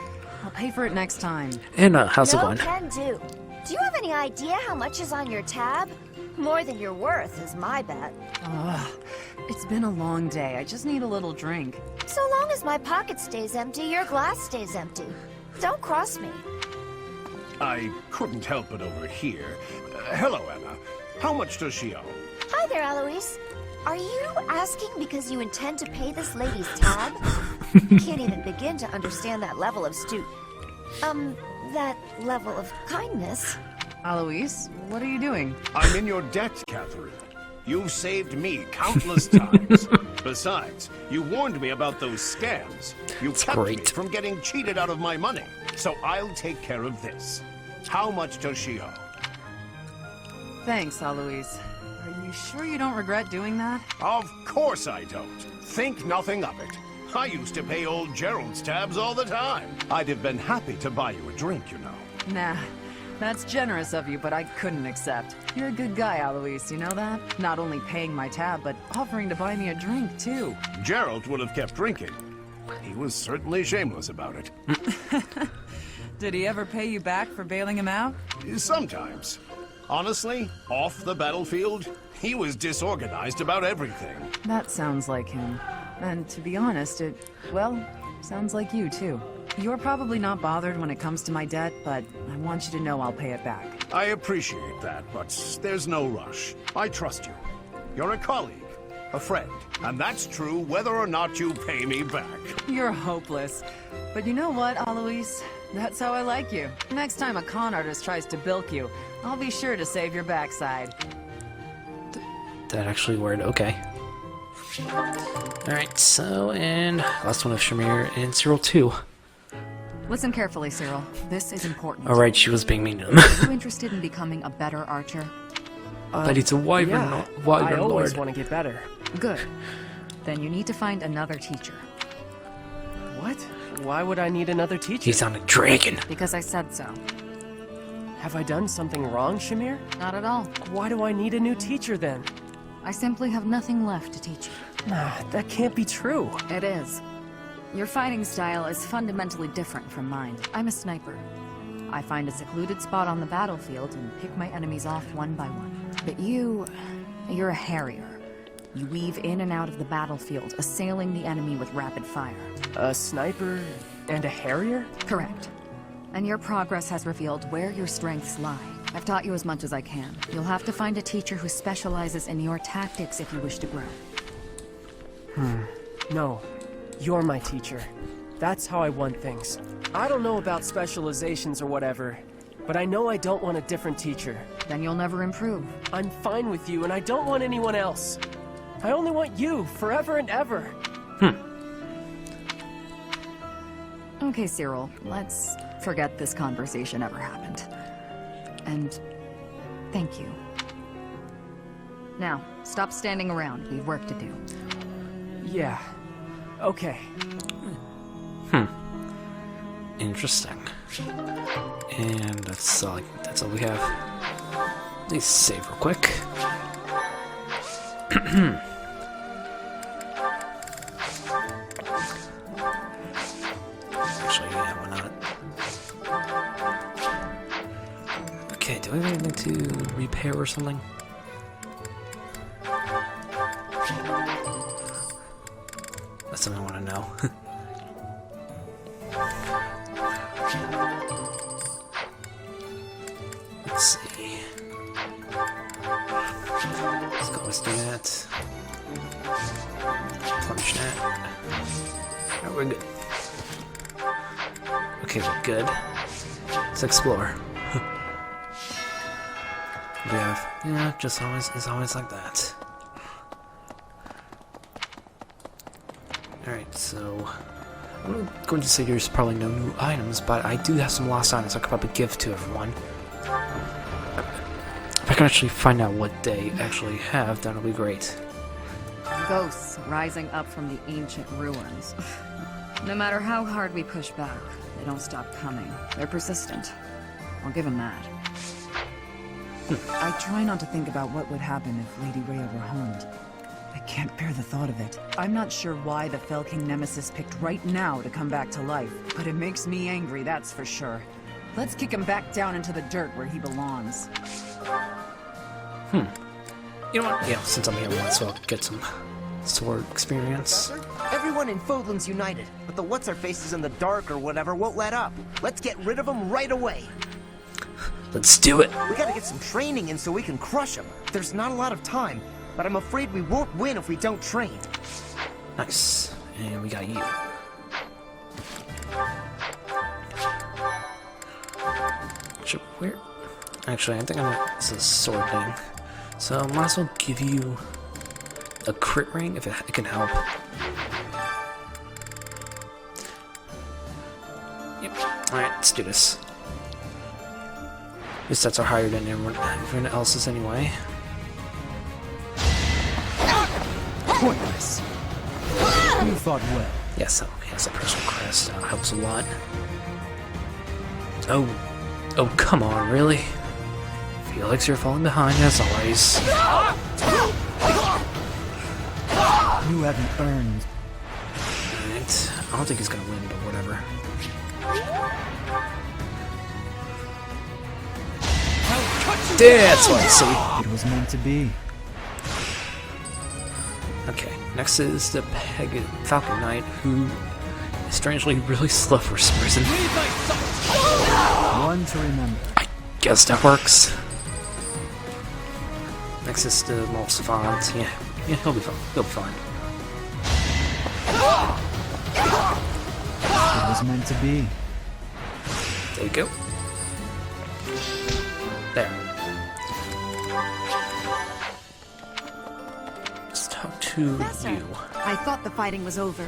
I'll pay for it next time. And how's it going? Can do. Do you have any idea how much is on your tab? More than you're worth is my bet. Ugh, it's been a long day. I just need a little drink. So long as my pocket stays empty, your glass stays empty. Don't cross me. I couldn't help it over here. Hello, Emma. How much does she owe? Hi there, Eloise. Are you asking because you intend to pay this lady's tab? Can't even begin to understand that level of that level of kindness. Eloise, what are you doing? I'm in your debt, Catherine. You've saved me countless times. Besides, you warned me about those scams. You kept me from getting cheated out of my money. So I'll take care of this. How much does she owe? Thanks, Eloise. Are you sure you don't regret doing that? Of course I don't. Think nothing of it. I used to pay old Gerald's tabs all the time. I'd have been happy to buy you a drink, you know. Nah, that's generous of you, but I couldn't accept. You're a good guy, Eloise, you know that? Not only paying my tab, but offering to buy me a drink, too. Gerald would have kept drinking. He was certainly shameless about it. Did he ever pay you back for bailing him out? Sometimes. Honestly, off the battlefield, he was disorganized about everything. That sounds like him. And to be honest, well, sounds like you, too. You're probably not bothered when it comes to my debt, but I want you to know I'll pay it back. I appreciate that, but there's no rush. I trust you. You're a colleague, a friend, and that's true whether or not you pay me back. You're hopeless. But you know what, Alois? That's how I like you. Next time a con artist tries to bilk you, I'll be sure to save your backside. That actually worked. Okay. Alright, so, and last one of Shamir and Cyril 2. Listen carefully, Cyril. This is important. Alright, she was being mean to him. Are you interested in becoming a better archer? But it's a wyvern, Yeah, wyvern I always lord. want to get better. Good. Then you need to find another teacher. What? Why would I need another teacher? He's on a dragon. Because I said so. Have I done something wrong, Shamir? Not at all. Why do I need a new teacher then? I simply have nothing left to teach you. Nah, that can't be true. It is. Your fighting style is fundamentally different from mine. I'm a sniper. I find a secluded spot on the battlefield and pick my enemies off one by one. But you're a harrier. You weave in and out of the battlefield, assailing the enemy with rapid fire. A sniper and a harrier? Correct. And your progress has revealed where your strengths lie. I've taught you as much as I can. You'll have to find a teacher who specializes in your tactics if you wish to grow. No. You're my teacher. That's how I want things. I don't know about specializations or whatever, but I know I don't want a different teacher. Then you'll never improve. I'm fine with you, and I don't want anyone else. I only want you, forever and ever. Okay, Cyril, let's forget this conversation ever happened. And thank you. Now, stop standing around. We've work to do. Yeah. Okay. Interesting. And that's all we have. At least save real quick. Actually, yeah, why not? Okay, do I have anything to repair or something? That's something I want to know. Let's see. Let's go with that. Plunge that. Alright, we're good. Okay, we're good. Let's explore. We have, yeah, just always, it's always like that. Alright, so I'm going to say there's probably no new items, but I do have some lost items I could probably give to everyone. If I can actually find out what they actually have, that'll be great. Ghosts rising up from the ancient ruins. No matter how hard we push back, they don't stop coming. They're persistent. I'll give them that. I try not to think about what would happen if Lady Rhea were harmed. I can't bear the thought of it. I'm not sure why the Fell King Nemesis picked right now to come back to life, but it makes me angry, that's for sure. Let's kick him back down into the dirt where he belongs. You know what? Yeah, since I'm here, I might as well get some sword experience. Everyone in Fodlan's united, but the what's-her-faces in the dark or whatever won't let up. Let's get rid of them right away. Let's do it. We gotta get some training in so we can crush them. There's not a lot of time, but I'm afraid we won't win if we don't train. Nice. And we got you. Where? Actually, I think it's a sword thing. So I might as well give you a crit ring if it can help. Yep. Alright, let's do this. Your stats are higher than everyone else's anyway. Pointless. You fought well. Yes, so he has a personal crest. That helps a lot. Oh, come on, really? Felix, you're falling behind as always. You haven't earned. Alright, I don't think he's gonna win, but whatever. That's what I see. It was meant to be. Okay, next is the Falcon Knight, who is strangely really slow for some reason. One to remember. I guess that works. access to more savants. Yeah, he'll be fine. He'll be fine. It was meant to be. There you go. There. Let's talk to you. I thought the fighting was over,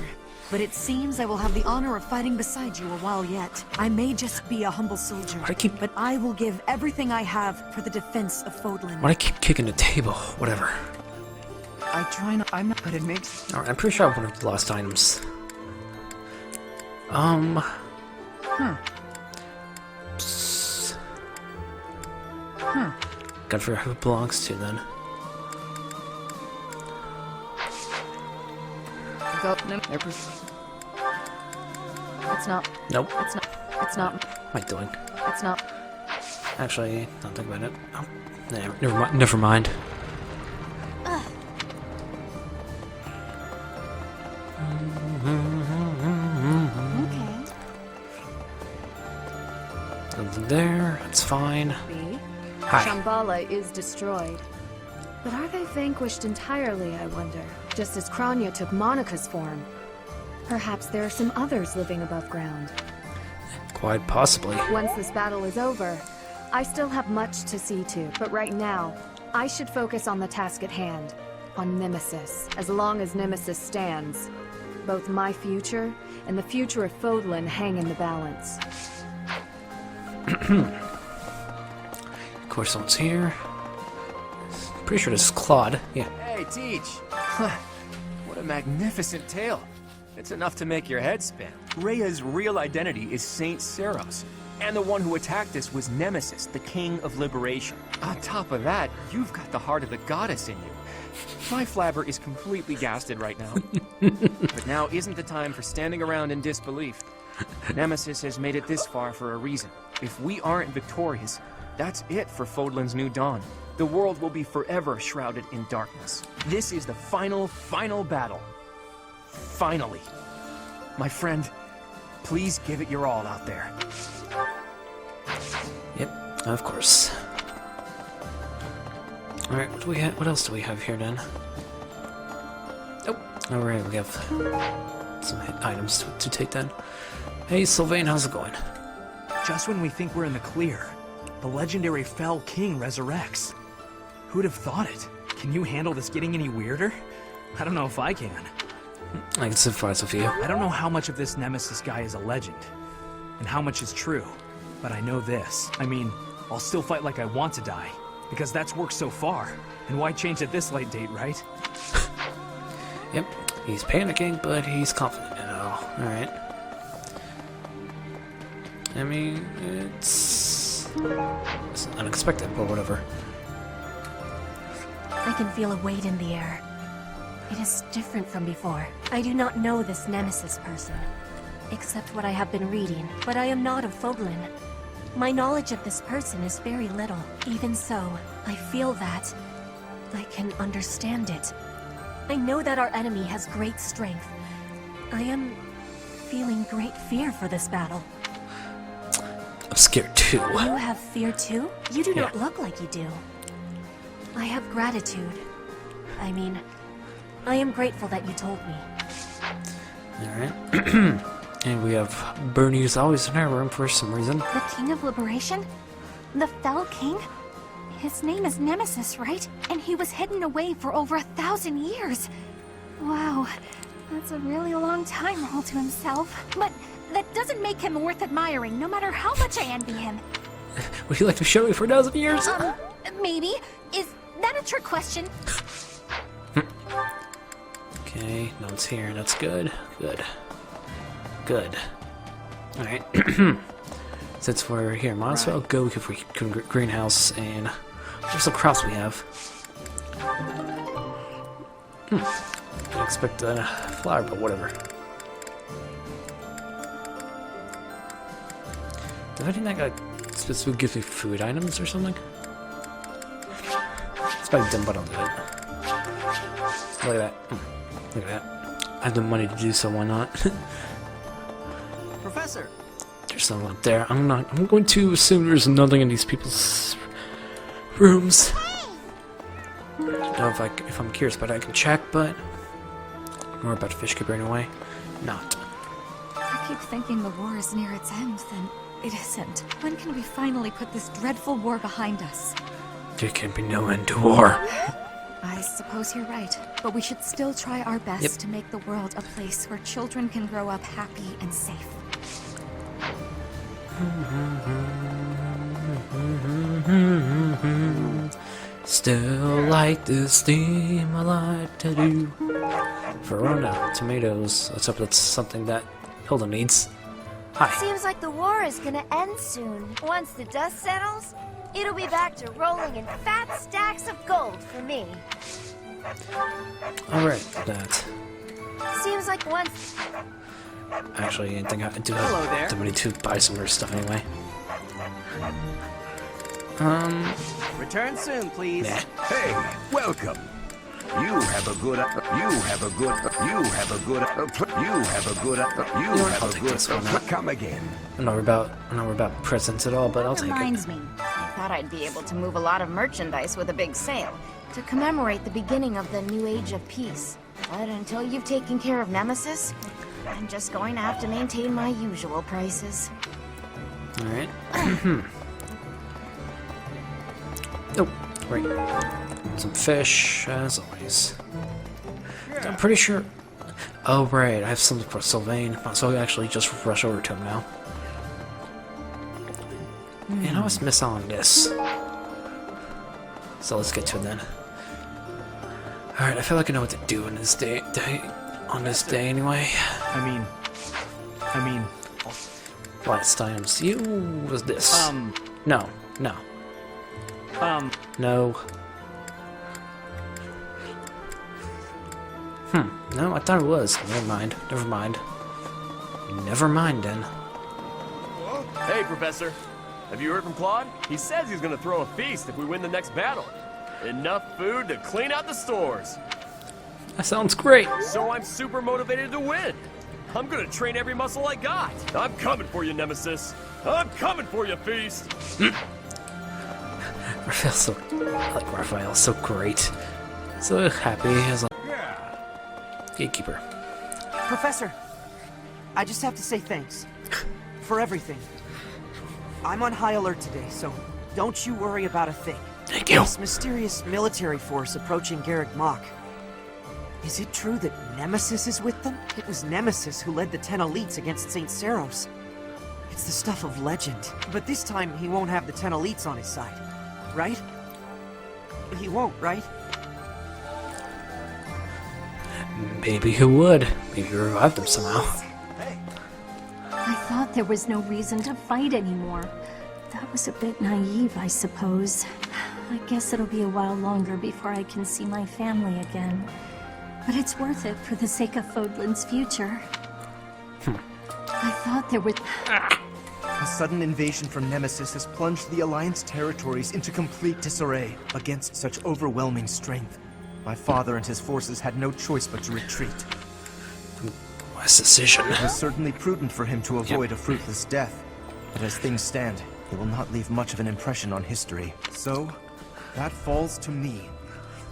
but it seems I will have the honor of fighting beside you a while yet. I may just be a humble soldier, but I will give everything I have for the defense of Fodlan. Why do I keep kicking the table? Whatever. I try not, I'm not, but it makes... Alright, I'm pretty sure I have one of the lost items. Gotta figure out who it belongs to then. Go. No. It's not. Nope. It's not. It's not. What am I doing? It's not. Actually, don't think about it. Oh, never mind. Never mind. Okay. Nothing there. That's fine. Hi. Shambhala is destroyed. But are they vanquished entirely, I wonder? Just as Kranya took Monica's form. Perhaps there are some others living above ground. Quite possibly. Once this battle is over, I still have much to see to. But right now, I should focus on the task at hand. On Nemesis. As long as Nemesis stands, both my future and the future of Fodlan hang in the balance. Of course, someone's here. Pretty sure this is Claude. Yeah. Hey, Teach! What a magnificent tale. It's enough to make your head spin. Rhea's real identity is Saint Seros, and the one who attacked us was Nemesis, the King of Liberation. On top of that, you've got the heart of the goddess in you. My flabber is completely gasted right now. But now isn't the time for standing around in disbelief. Nemesis has made it this far for a reason. If we aren't victorious, that's it for Fodlan's new dawn. The world will be forever shrouded in darkness. This is the final battle. Finally. My friend, please give it your all out there. Yep, of course. Alright, what do we have? What else do we have here then? Oh, alright, we have some items to take then. Hey Sylvain, how's it going? Just when we think we're in the clear, the legendary Fell King resurrects. Who'd have thought it? Can you handle this getting any weirder? I don't know if I can. I can sympathize with you. I don't know how much of this Nemesis guy is a legend, and how much is true, but I know this. I mean, I'll still fight like I want to die, because that's worked so far, and why change at this late date, right? Yep, he's panicking, but he's confident in it all. Alright. I mean, it's unexpected, but whatever. I can feel a weight in the air. It is different from before. I do not know this Nemesis person, except what I have been reading, but I am not of Fodlan. My knowledge of this person is very little. Even so, I feel that I can understand it. I know that our enemy has great strength. I am feeling great fear for this battle. I'm scared too. You have fear too? You do not look like you do. I have gratitude. I mean, I am grateful that you told me. Alright. And we have Bernie's always in our room for some reason. The King of Liberation? The Fell King? His name is Nemesis, right? And he was hidden away for over 1,000 years. Wow, that's a really long time all to himself. But that doesn't make him worth admiring, no matter how much I envy him. Would you like to show me for 1,000 years? Maybe. Is that a trick question? Okay, no one's here. That's good. Good. Alright. Since we're here, might as well go if we can greenhouse and there's some crops we have. Didn't expect a flower, but whatever. Did I think that guy specifically gives me food items or something? It's probably dumb, but I'll do it. Look at that. Look at that. I have the money to do so, why not? Professor! There's someone up there. I'm going to assume there's nothing in these people's rooms. know if I'm curious about it, I can check, but more about the fish keeper anyway. Not. I keep thinking the war is near its end, then it isn't. When can we finally put this dreadful war behind us? There can be no end to war. I suppose you're right, but we should still try our best to make the world a place where children can grow up happy and safe. Still like this theme I like to do. Verona, tomatoes. Let's hope that's something that Hilda needs. Hi. Seems like the war is gonna end soon. Once the dust settles, it'll be back to rolling in fat stacks of gold for me. Alright, that. Seems like once... Actually, I think I do Hello there. have the money to buy some more stuff anyway. Return soon, please. Nah. Hey, welcome. You have a good. Come again. I don't know about presents at all, but I'll take it. Reminds me, I thought I'd be able to move a lot of merchandise with a big sale to commemorate the beginning of the new age of peace. But until you've taken care of Nemesis, I'm just going to have to maintain my usual prices. Alright. Oh, right. Some fish, as always. I'm pretty sure... Oh, right, I have something for Sylvain, so I'll actually just rush over to him now. And I was missing on this. So let's get to it then. Alright, I feel like I know what to do on this day anyway. I mean... Last items. You was this? No. No. No, I thought it was. Never mind. Never mind then. Hey, Professor. Have you heard from Claude? He says he's gonna throw a feast if we win the next battle. Enough food to clean out the stores. That sounds great. So I'm super motivated to win. I'm gonna train every muscle I got. I'm coming for you, Nemesis. I'm coming for you, Feast. Raphael's so great. So happy as a gatekeeper. Professor, I just have to say thanks. For everything. I'm on high alert today, so don't you worry about a thing. Thank you. This mysterious military force approaching Garrick Mach. Is it true that Nemesis is with them? It was Nemesis who led the 10 elites against St. Seros. It's the stuff of legend. But this time, he won't have the 10 elites on his side. Right? He won't, right? Maybe he would. Maybe he revived them somehow. I thought there was no reason to fight anymore. That was a bit naive, I suppose. I guess it'll be a while longer before I can see my family again. But it's worth it for the sake of Fodlan's future. I thought there was... A sudden invasion from Nemesis has plunged the Alliance territories into complete disarray. Against such overwhelming strength, my father and his forces had no choice but to retreat. Wise decision. It was certainly prudent for him to avoid a fruitless death. But as things stand, he will not leave much of an impression on history. So, that falls to me.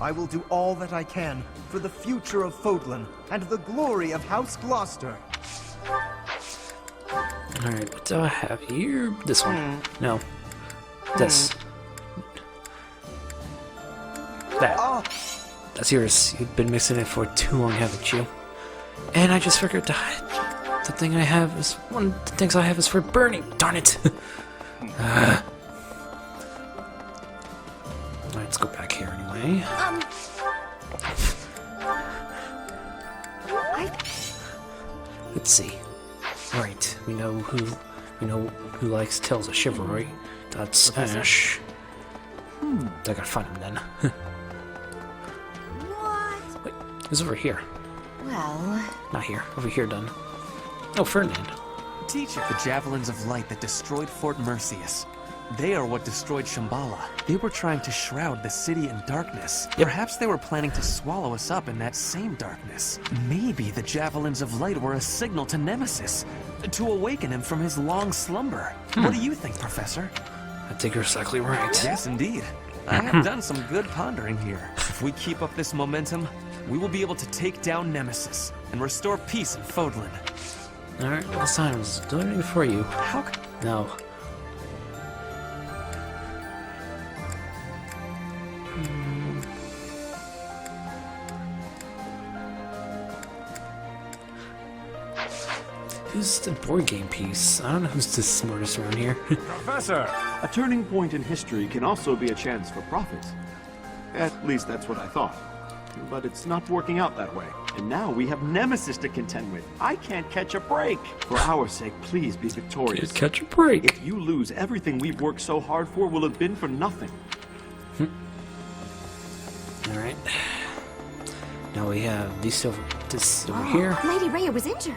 I will do all that I can for the future of Fodlan and the glory of House Gloucester. Alright, what do I have here? This one. No. This. That. That's yours. You've been mixing it for too long, haven't you? And I just figured the thing I have is one of the things I have is for burning. Darn it! Alright, let's go back here anyway. Let's see. Right, we know who likes Tales of Chivalry. That's Professor? Ash. I gotta find him then. What? Wait, he's over here. Well... Not here. Over here, done. Oh, Ferdinand. Teacher. The javelins of light that destroyed Fort Mercius. They are what destroyed Shambhala. They were trying to shroud the city in darkness. Perhaps they were planning to swallow us up in that same darkness. Maybe the javelins of light were a signal to Nemesis, to awaken him from his long slumber. What do you think, Professor? I think you're exactly right. Yes, indeed. I have done some good pondering here. If we keep up this momentum, we will be able to take down Nemesis and restore peace in Fodlan. Alright, well, Simon's doing anything for you. How No. Who's the board game piece? I don't know who's the smartest around here. Professor! A turning point in history can also be a chance for profit. At least that's what I thought. But it's not working out that way. And now we have Nemesis to contend with. I can't catch a break. For our sake, please be victorious. Can't catch a break. If you lose, everything we've worked so hard for will have been for nothing. Alright. Now we have this over here. Lady Rhea was injured.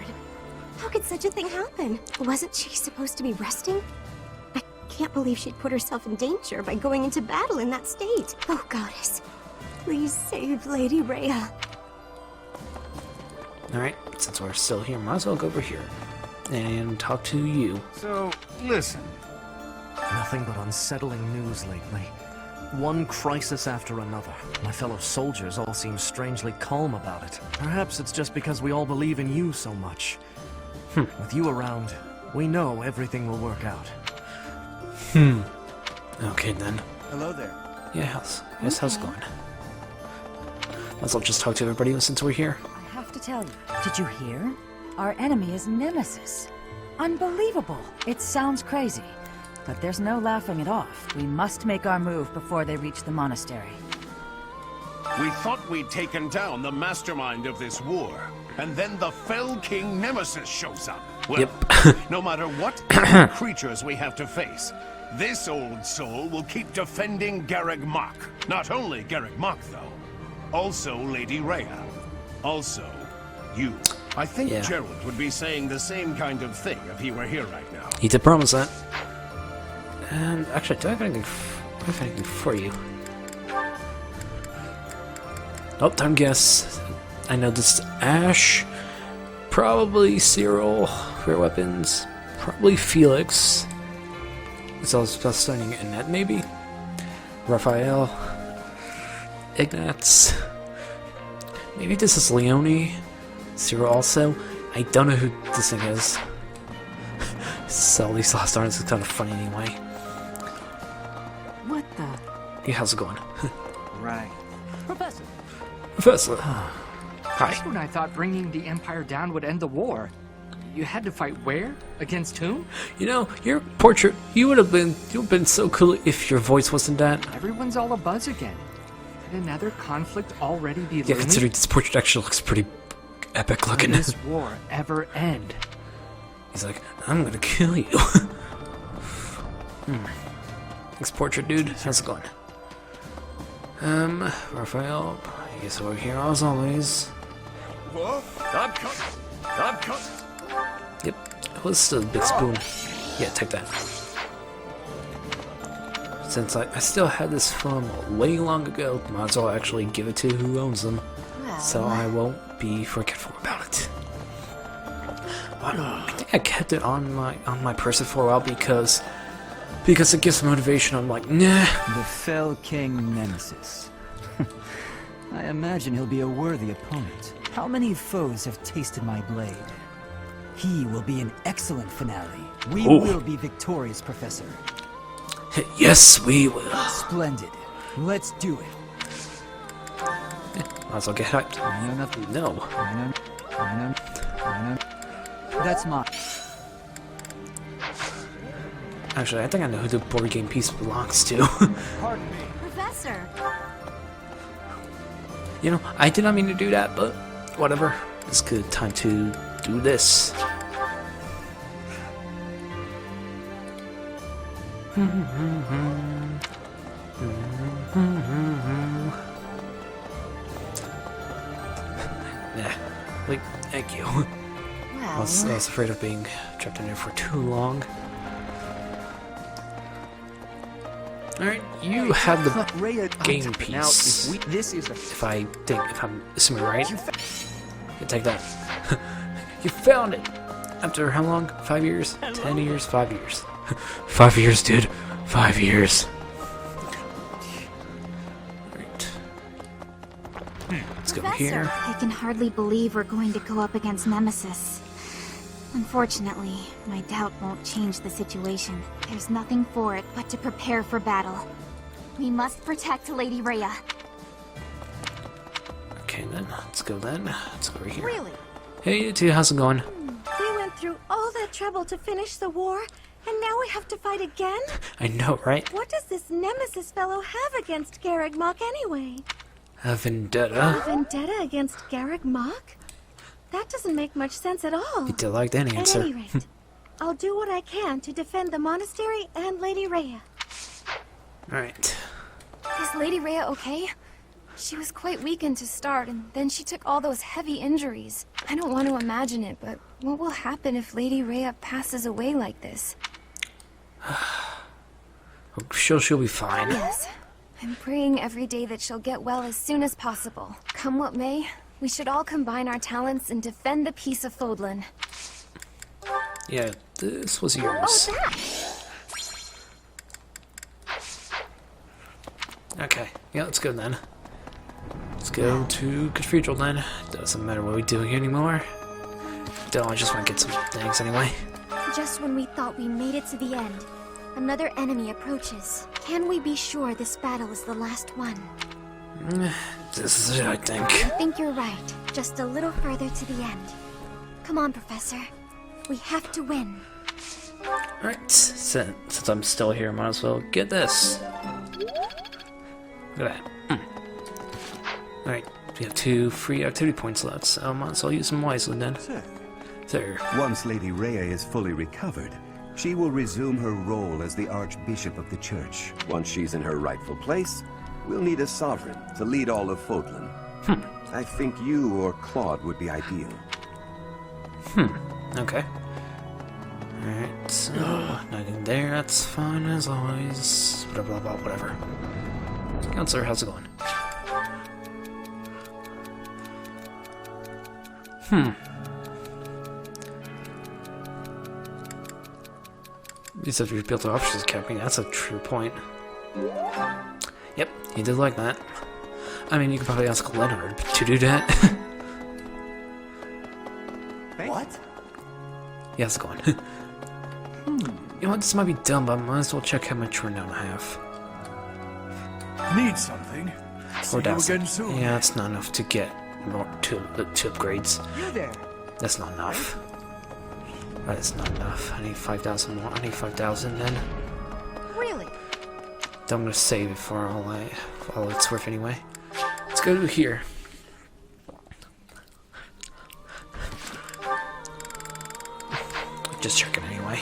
How could such a thing happen? Wasn't she supposed to be resting? I can't believe she'd put herself in danger by going into battle in that state. Oh, goddess. Please save Lady Rhea. Alright, since we're still here, might as well go over here and talk to you. So, listen. Nothing but unsettling news lately. One crisis after another. My fellow soldiers all seem strangely calm about it. Perhaps it's just because we all believe in you so much. With you around, we know everything will work out. Okay then. Hello there. Yeah, how's it going? Might as well just talk to everybody since we're here. I have to tell you, did you hear? Our enemy is Nemesis. Unbelievable. It sounds crazy, but there's no laughing it off. We must make our move before they reach the monastery. We thought we'd taken down the mastermind of this war, and then the fell king Nemesis shows up. Well, no matter what creatures we have to face, this old soul will keep defending Garreg Mach. Not only Garreg Mach, though. Also Lady Rhea. Also, you. I think Gerald would be saying the same kind of thing if he were here right now. He did promise that. And actually, do I have anything for you? Oh, time guess. I know this is Ash. Probably Cyril for your weapons. Probably Felix. It's also studying Annette, maybe? Raphael. Ignatz. Maybe this is Leone. Cyril also. I don't know who this thing is. So these last arms are kind of funny anyway. What the? Yeah, how's it going? Right. Professor. Hi. Just when I thought bringing the Empire down would end the war, you had to fight where? Against whom? You know, your portrait, you would have been so cool if your voice wasn't that. Everyone's all abuzz again. Could another conflict already be Yeah, considering this portrait actually looks pretty epic looking. Will this war ever end? He's like, I'm gonna kill you. Thanks, portrait dude. How's it going? Raphael, I guess we're here as always. I'm cut. I'm cut. Yep. What's the big spoon? Yeah, take that. Since I still had this from way long ago, might as well actually give it to who owns them. So I won't be forgetful about it. I think I kept it on my person for a while because it gives motivation. I'm like, nah. The fell king Nemesis. I imagine he'll be a worthy opponent. How many foes have tasted my blade? He will be an excellent finale. We will be victorious, Professor. Yes, we will. Splendid. Let's do it. Might as well get hyped. No. That's mine. Actually, I think I know who the board game piece belongs to. Pardon me. Professor. You know, I did not mean to do that, but whatever. It's good time to do this. Yeah, like, thank you. I was afraid of being trapped in there for too long. Alright, you have the game piece. Now, if I'm assuming right, you take that. You found it! After how long? 5 years? 10 years? 5 years. 5 years, dude. 5 years. here. I can hardly believe we're going to go up against Nemesis. Unfortunately, my doubt won't change the situation. There's nothing for it but to prepare for battle. We must protect Lady Rhea. Okay then, let's go then. Let's go over here. Really? Hey, you two, how's it going? We went through all that trouble to finish the war, and now we have to fight again? I know, right? What does this Nemesis fellow have against Garreg Mach anyway? A vendetta? A vendetta against Garreg Mach? That doesn't make much sense at all. You did like that answer. At any rate, I'll do what I can to defend the monastery and Lady Rhea. Alright. Is Lady Rhea okay? She was quite weakened to start, and then she took all those heavy injuries. I don't want to imagine it, but what will happen if Lady Rhea passes away like this? I'm sure she'll be fine. Yes. I'm praying every day that she'll get well as soon as possible. Come what may, we should all combine our talents and defend the peace of Fodlan. Yeah, this was yours. Okay, yeah, let's go then. Let's go to Cathedral then. Doesn't matter what we do here anymore. Don't, I just want to get some things anyway. Just when we thought we made it to the end, another enemy approaches. Can we be sure this battle is the last one? This is it, I think. I think you're right. Just a little further to the end. Come on, Professor. We have to win. Alright, since I'm still here, I might as well get this. Look at that. Alright, we have 2 free activity points left, so I might as well use them wisely then. There. Once Lady Rhea is fully recovered, she will resume her role as the Archbishop of the Church. Once she's in her rightful place, we'll need a sovereign to lead all of Fodlan. I think you or Claude would be ideal. Okay. Alright, so nothing there, that's fine as always. Blah blah blah, whatever. Counselor, how's it going? You said you built officers camping, that's a true point. Yep, he did like that. I mean, you could probably ask Leonard to do that. What? Yeah, how's it going? You know what, this might be dumb, but I might as well check how much renown I have. Need something? See Or you does again it? soon. Yeah, it's not enough to get more two upgrades. You there? That's not enough. That is not enough. I need 5,000 more. I need 5,000 then. Really? I'm gonna save it for all it's worth anyway. Let's go to here. Just checking anyway.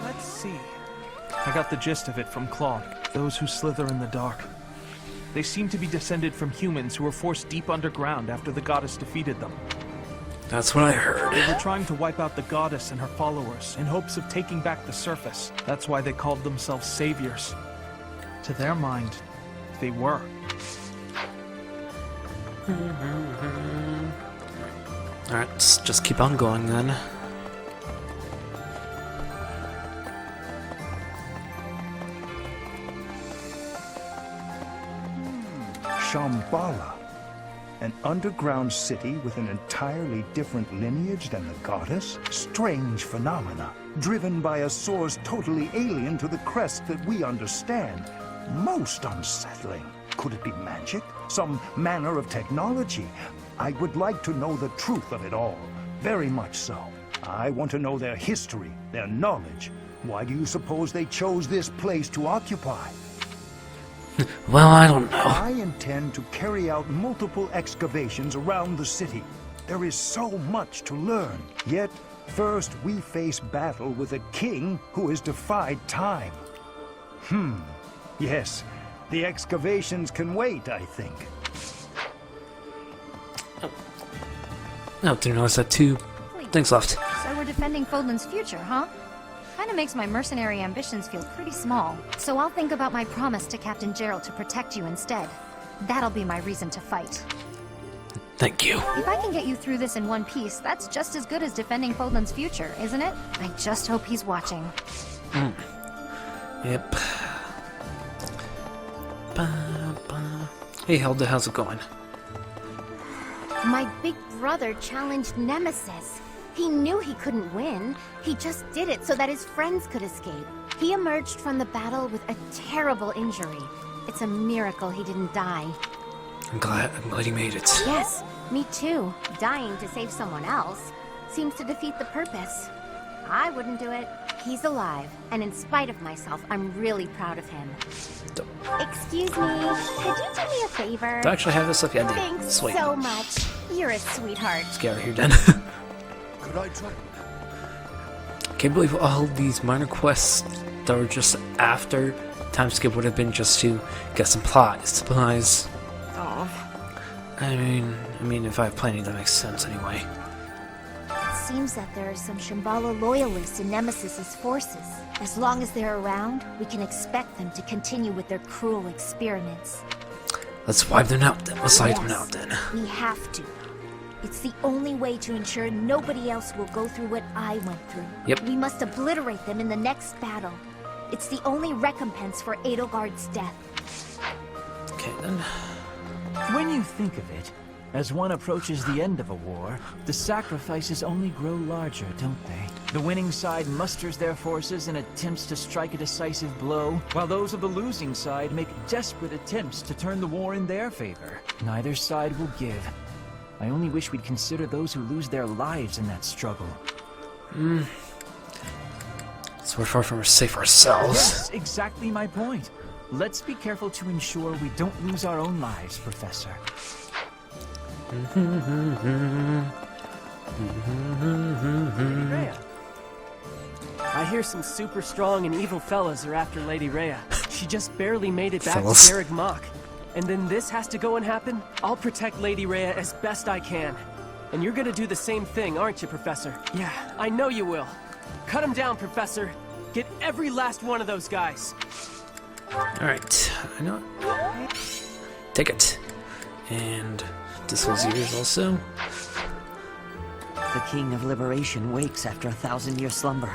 Let's see. I got the gist of it from Claude. Those who slither in the dark. They seem to be descended from humans who were forced deep underground after the goddess defeated them. That's what I heard. They were trying to wipe out the goddess and her followers in hopes of taking back the surface. That's why they called themselves saviors. To their mind, they were. Alright, let's just keep on going then. Shambhala, an underground city with an entirely different lineage than the goddess? Strange phenomena, driven by a source totally alien to the crest that we understand. Most unsettling. Could it be magic? Some manner of technology? I would like to know the truth of it all. Very much so. I want to know their history, their knowledge. Why do you suppose they chose this place to occupy? Well, I don't know. I intend to carry out multiple excavations around the city. There is so much to learn. Yet, first we face battle with a king who has defied time. Yes, the excavations can wait, I think. No, didn't notice that 2 things left. So we're defending Fodlan's future, huh? Kinda makes my mercenary ambitions feel pretty small. So I'll think about my promise to Captain Gerald to protect you instead. That'll be my reason to fight. Thank you. If I can get you through this in one piece, that's just as good as defending Fodlan's future, isn't it? I just hope he's watching. Yep. Hey, Hilda, how's it going? My big brother challenged Nemesis. He knew he couldn't win. He just did it so that his friends could escape. He emerged from the battle with a terrible injury. It's a miracle he didn't die. I'm glad he made it. Yes, me too. Dying to save someone else seems to defeat the purpose. I wouldn't do it. He's alive, and in spite of myself, I'm really proud of him. Excuse me, could you do me a favor? Do I actually have this? Okay, I do. Thanks Sweet. so much. You're a sweetheart. Let's get out of here, then. Could I try? Can't believe all these minor quests that were just after time skip would have been just to get some supplies. I mean, if I have plenty, that makes sense anyway. It seems that there are some Shambhala loyalists in Nemesis's forces. As long as they're around, we can expect them to continue with their cruel experiments. Let's wipe them out then. Let's wipe them out then. We have to. It's the only way to ensure nobody else will go through what I went through. Yep. We must obliterate them in the next battle. It's the only recompense for Edelgard's death. Okay, then. When you think of it, as one approaches the end of a war, the sacrifices only grow larger, don't they? The winning side musters their forces and attempts to strike a decisive blow, while those of the losing side make desperate attempts to turn the war in their favor. Neither side will give. I only wish we'd consider those who lose their lives in that struggle. So we're far from safe ourselves. Yes, exactly my point. Let's be careful to ensure we don't lose our own lives, Professor. Rhea. I hear some super strong and evil fellas are after Lady Rhea. She just barely made it back Fellas. to Garreg Mach. And then this has to go and happen? I'll protect Lady Rhea as best I can. And you're gonna do the same thing, aren't you, Professor? Yeah, I know you will. Cut them down, Professor. Get every last one of those guys. Alright, I know it. Take it. And this was yours also. The King of Liberation wakes after a 1,000-year slumber.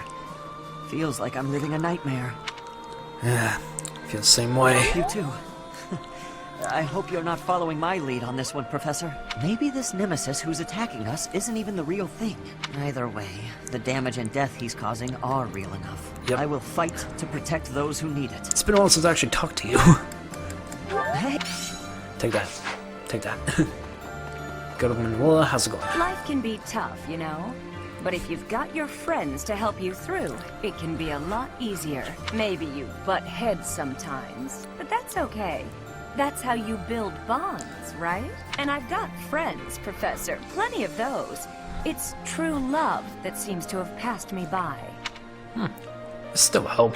Feels like I'm living a nightmare. Yeah, feel the same way. You too. I hope you're not following my lead on this one, Professor. Maybe this Nemesis who's attacking us isn't even the real thing. Either way, the damage and death he's causing are real enough. Yep. I will fight to protect those who need it. It's been a while since I actually talked to you. Hey. Take that. Take that. Go to Manila. How's it going? Life can be tough, you know? But if you've got your friends to help you through, it can be a lot easier. Maybe you butt heads sometimes, but that's okay. That's how you build bonds, right? And I've got friends, Professor, plenty of those. It's true love that seems to have passed me by. Still help.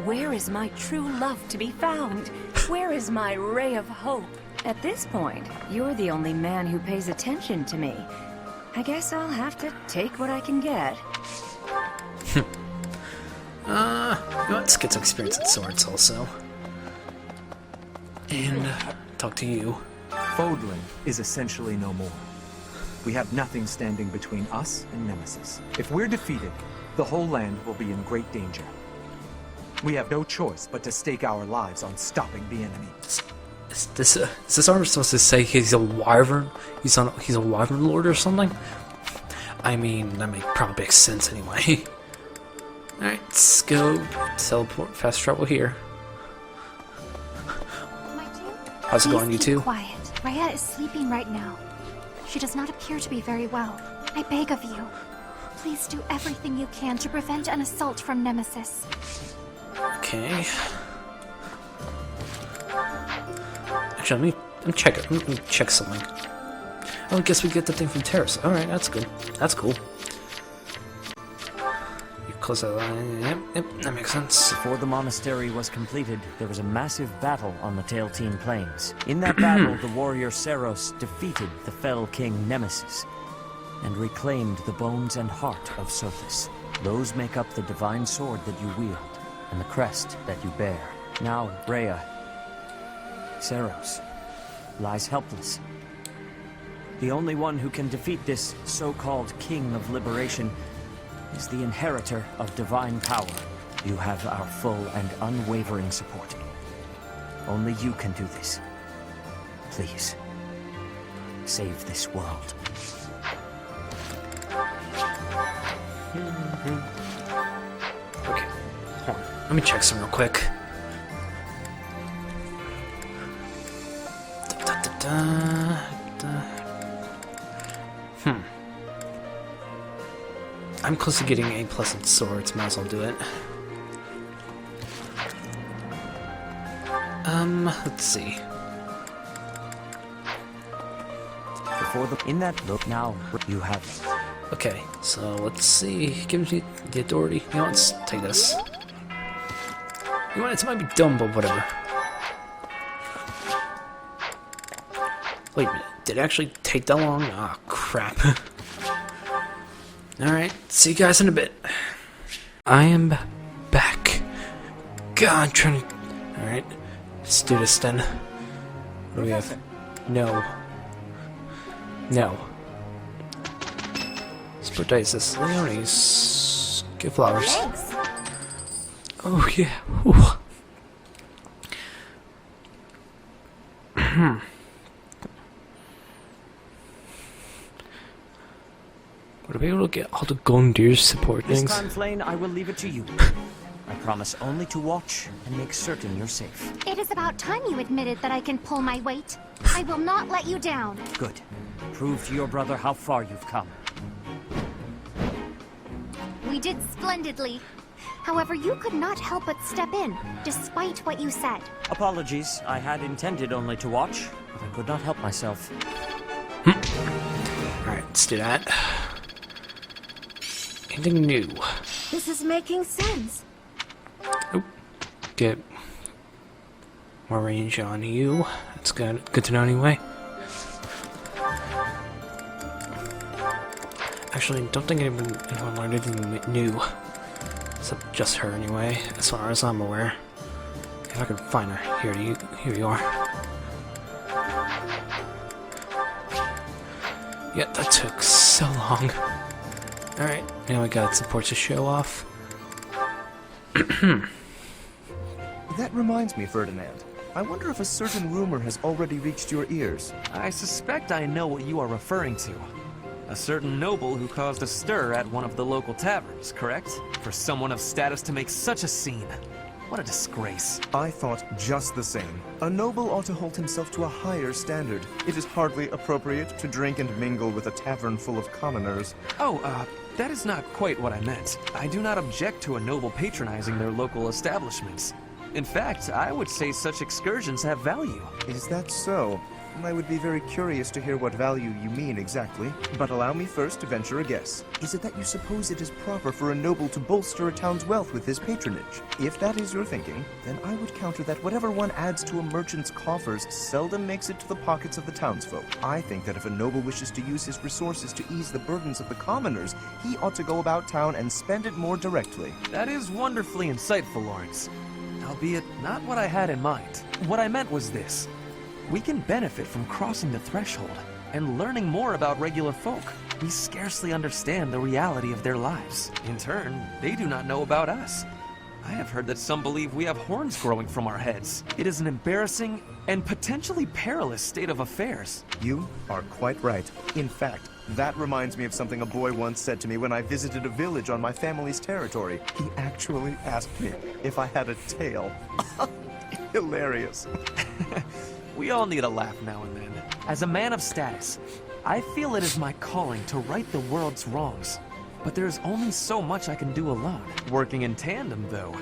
Where is my true love to be found? Where is my ray of hope? At this point, you're the only man who pays attention to me. I guess I'll have to take what I can get. You know what? Let's get some experience in swords also. And talk to you. Fodlan is essentially no more. We have nothing standing between us and Nemesis. If we're defeated, the whole land will be in great danger. We have no choice but to stake our lives on stopping the enemy. Is this armor supposed to say he's a wyvern? He's a wyvern lord or something? I mean, that probably makes sense anyway. Alright, let's go teleport fast travel here. How's it going, you two? Quiet. Rhea is sleeping right now. She does not appear to be very well. I beg of you, please do everything you can to prevent an assault from Nemesis. Okay. Actually, let me check something. Oh, I guess we get the thing from Terrace. Alright, that's good. That's cool. You close that line. Yep, that makes sense. Before the monastery was completed, there was a massive battle on the Tailteen Plains. In that battle, the warrior Seros defeated the fell king Nemesis and reclaimed the bones and heart of Sothis. Those make up the divine sword that you wield and the crest that you bear. Now, Rhea, Seros, lies helpless. The only one who can defeat this so-called King of Liberation is the inheritor of divine power. You have our full and unwavering support. Only you can do this. Please, save this world. Okay, hold on. Let me check some real quick. I'm close to getting A+ in swords, might as well do it. Let's see. In that look now, you have. Okay, so let's see. Gives me the authority. You know, let's take this. You know, it might be dumb, but whatever. Wait a minute. Did it actually take that long? Ah, crap. Alright, see you guys in a bit. I am back. God, I'm trying to... Alright, let's do this then. What do we have? No. No. Sportasis, Leones. Get flowers. Thanks. Oh, yeah. Ooh. Would I be able to get all the Gondir support This things? time, Flane, I will leave it to you. I promise only to watch and make certain you're safe. It is about time you admitted that I can pull my weight. I will not let you down. Good. Prove to your brother how far you've come. We did splendidly. However, you could not help but step in, despite what you said. Apologies. I had intended only to watch, but I could not help myself. Alright, let's do that. Anything new? This is making sense. Get more range on you. That's good. Good to know anyway. Actually, don't think anyone learned anything new. Except just her anyway, as far as I'm aware. If I can find her. Here you are. Yeah, that took so long. Alright, now we got support to show off. That reminds me, Ferdinand. I wonder if a certain rumor has already reached your ears. I suspect I know what you are referring to. A certain noble who caused a stir at one of the local taverns, correct? For someone of status to make such a scene. What a disgrace. I thought just the same. A noble ought to hold himself to a higher standard. It is hardly appropriate to drink and mingle with a tavern full of commoners. Oh, that is not quite what I meant. I do not object to a noble patronizing their local establishments. In fact, I would say such excursions have value. Is that so? I would be very curious to hear what value you mean exactly, but allow me first to venture a guess. Is it that you suppose it is proper for a noble to bolster a town's wealth with his patronage? If that is your thinking, then I would counter that whatever one adds to a merchant's coffers seldom makes it to the pockets of the townsfolk. I think that if a noble wishes to use his resources to ease the burdens of the commoners, he ought to go about town and spend it more directly. That is wonderfully insightful, Lawrence. Albeit not what I had in mind. What I meant was this. We can benefit from crossing the threshold and learning more about regular folk. We scarcely understand the reality of their lives. In turn, they do not know about us. I have heard that some believe we have horns growing from our heads. It is an embarrassing and potentially perilous state of affairs. You are quite right. In fact, that reminds me of something a boy once said to me when I visited a village on my family's territory. He actually asked me if I had a tail. Hilarious. We all need a laugh now and then. As a man of status, I feel it is my calling to right the world's wrongs. But there's only so much I can do alone. Working in tandem, though,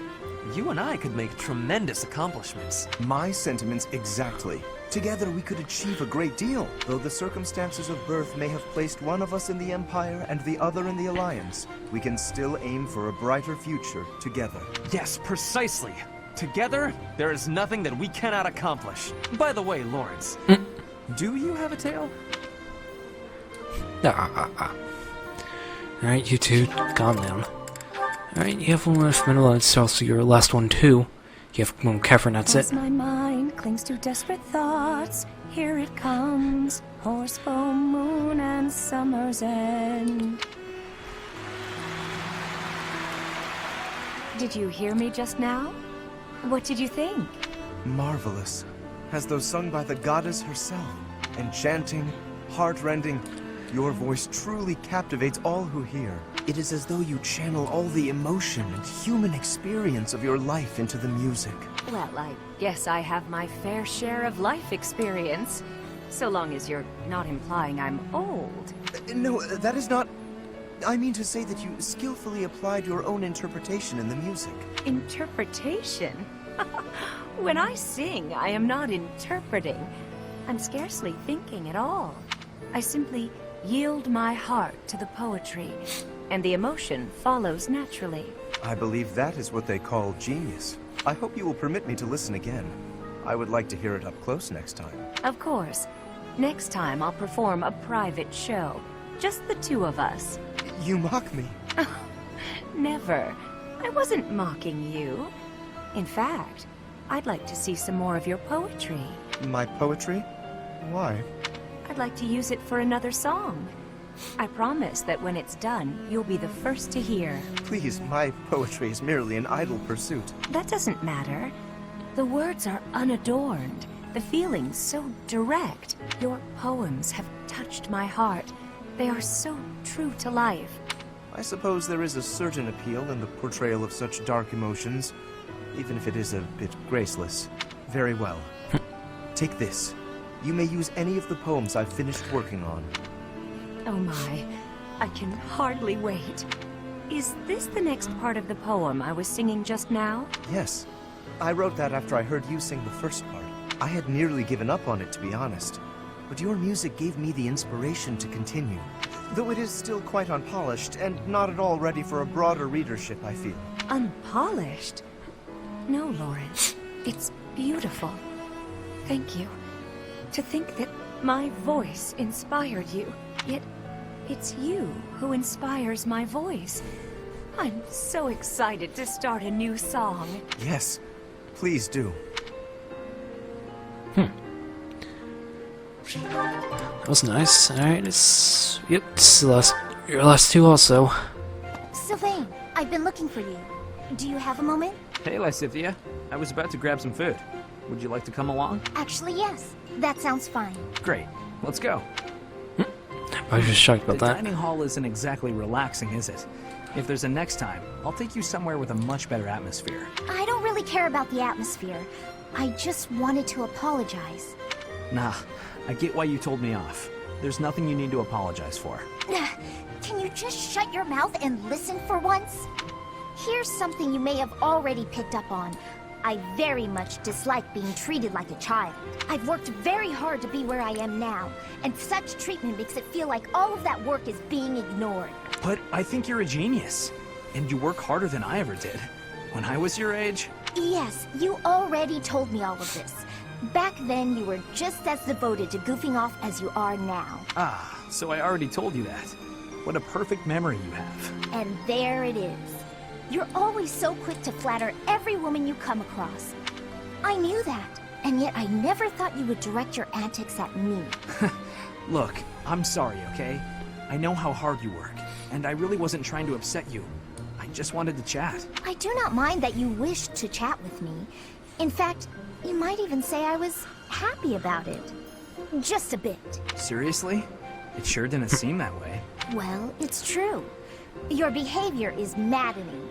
you and I could make tremendous accomplishments. My sentiments exactly. Together we could achieve a great deal, though the circumstances of birth may have placed one of us in the Empire and the other in the Alliance. We can still aim for a brighter future together. Yes, precisely. Together, there is nothing that we cannot accomplish. By the way, Lawrence, do you have a tail? Alright, you two, calm down. Alright, you have one left middle, it's also your last one too. You have one Kefren, that's As it. my mind clings to desperate thoughts, here it comes. Horsebow, moon, and summer's end. Did you hear me just now? What did you think? Marvelous. as though sung by the goddess herself. Enchanting, heartrending, your voice truly captivates all who hear. It is as though you channel all the emotion and human experience of your life into the music. Well, I guess I have my fair share of life experience. So long as you're not implying I'm old. No, that is not... I mean to say that you skillfully applied your own interpretation in the music. Interpretation? When I sing, I am not interpreting. I'm scarcely thinking at all. I simply yield my heart to the poetry, and the emotion follows naturally. I believe that is what they call genius. I hope you will permit me to listen again. I would like to hear it up close next time. Of course. Next time I'll perform a private show. Just the two of us. You mock me. Never. I wasn't mocking you. In fact, I'd like to see some more of your poetry. My poetry? Why? I'd like to use it for another song. I promise that when it's done, you'll be the first to hear. Please, my poetry is merely an idle pursuit. That doesn't matter. The words are unadorned, the feelings so direct. Your poems have touched my heart. They are so true to life. I suppose there is a certain appeal in the portrayal of such dark emotions, even if it is a bit graceless. Very well. Take this. You may use any of the poems I've finished working on. Oh my, I can hardly wait. Is this the next part of the poem I was singing just now? Yes. I wrote that after I heard you sing the first part. I had nearly given up on it, to be honest. But your music gave me the inspiration to continue. Though it is still quite unpolished, and not at all ready for a broader readership, I feel. Unpolished? No, Lawrence. It's beautiful. Thank you. To think that my voice inspired you, yet it's you who inspires my voice. I'm so excited to start a new song. Yes, please do. That was nice. Alright, it's your last two also. Sylvain, I've been looking for you. Do you have a moment? Hey, Lysithea. I was about to grab some food. Would you like to come along? Actually, yes. That sounds fine. Great. Let's go. I was just shocked about the that. dining hall isn't exactly relaxing, is it? If there's a next time, I'll take you somewhere with a much better atmosphere. I don't really care about the atmosphere. I just wanted to apologize. Nah, I get why you told me off. There's nothing you need to apologize for. Can you just shut your mouth and listen for once? Here's something you may have already picked up on. I very much dislike being treated like a child. I've worked very hard to be where I am now, and such treatment makes it feel like all of that work is being ignored. But I think you're a genius, and you work harder than I ever did. When I was your age... Yes, you already told me all of this. Back then, you were just as devoted to goofing off as you are now. Ah, so I already told you that. What a perfect memory you have. And there it is. You're always so quick to flatter every woman you come across. I knew that, and yet I never thought you would direct your antics at me. Look, I'm sorry, okay? I know how hard you work, and I really wasn't trying to upset you. I just wanted to chat. I do not mind that you wished to chat with me. In fact, you might even say I was happy about it. Just a bit. Seriously? It sure didn't seem that way. Well, it's true. Your behavior is maddening.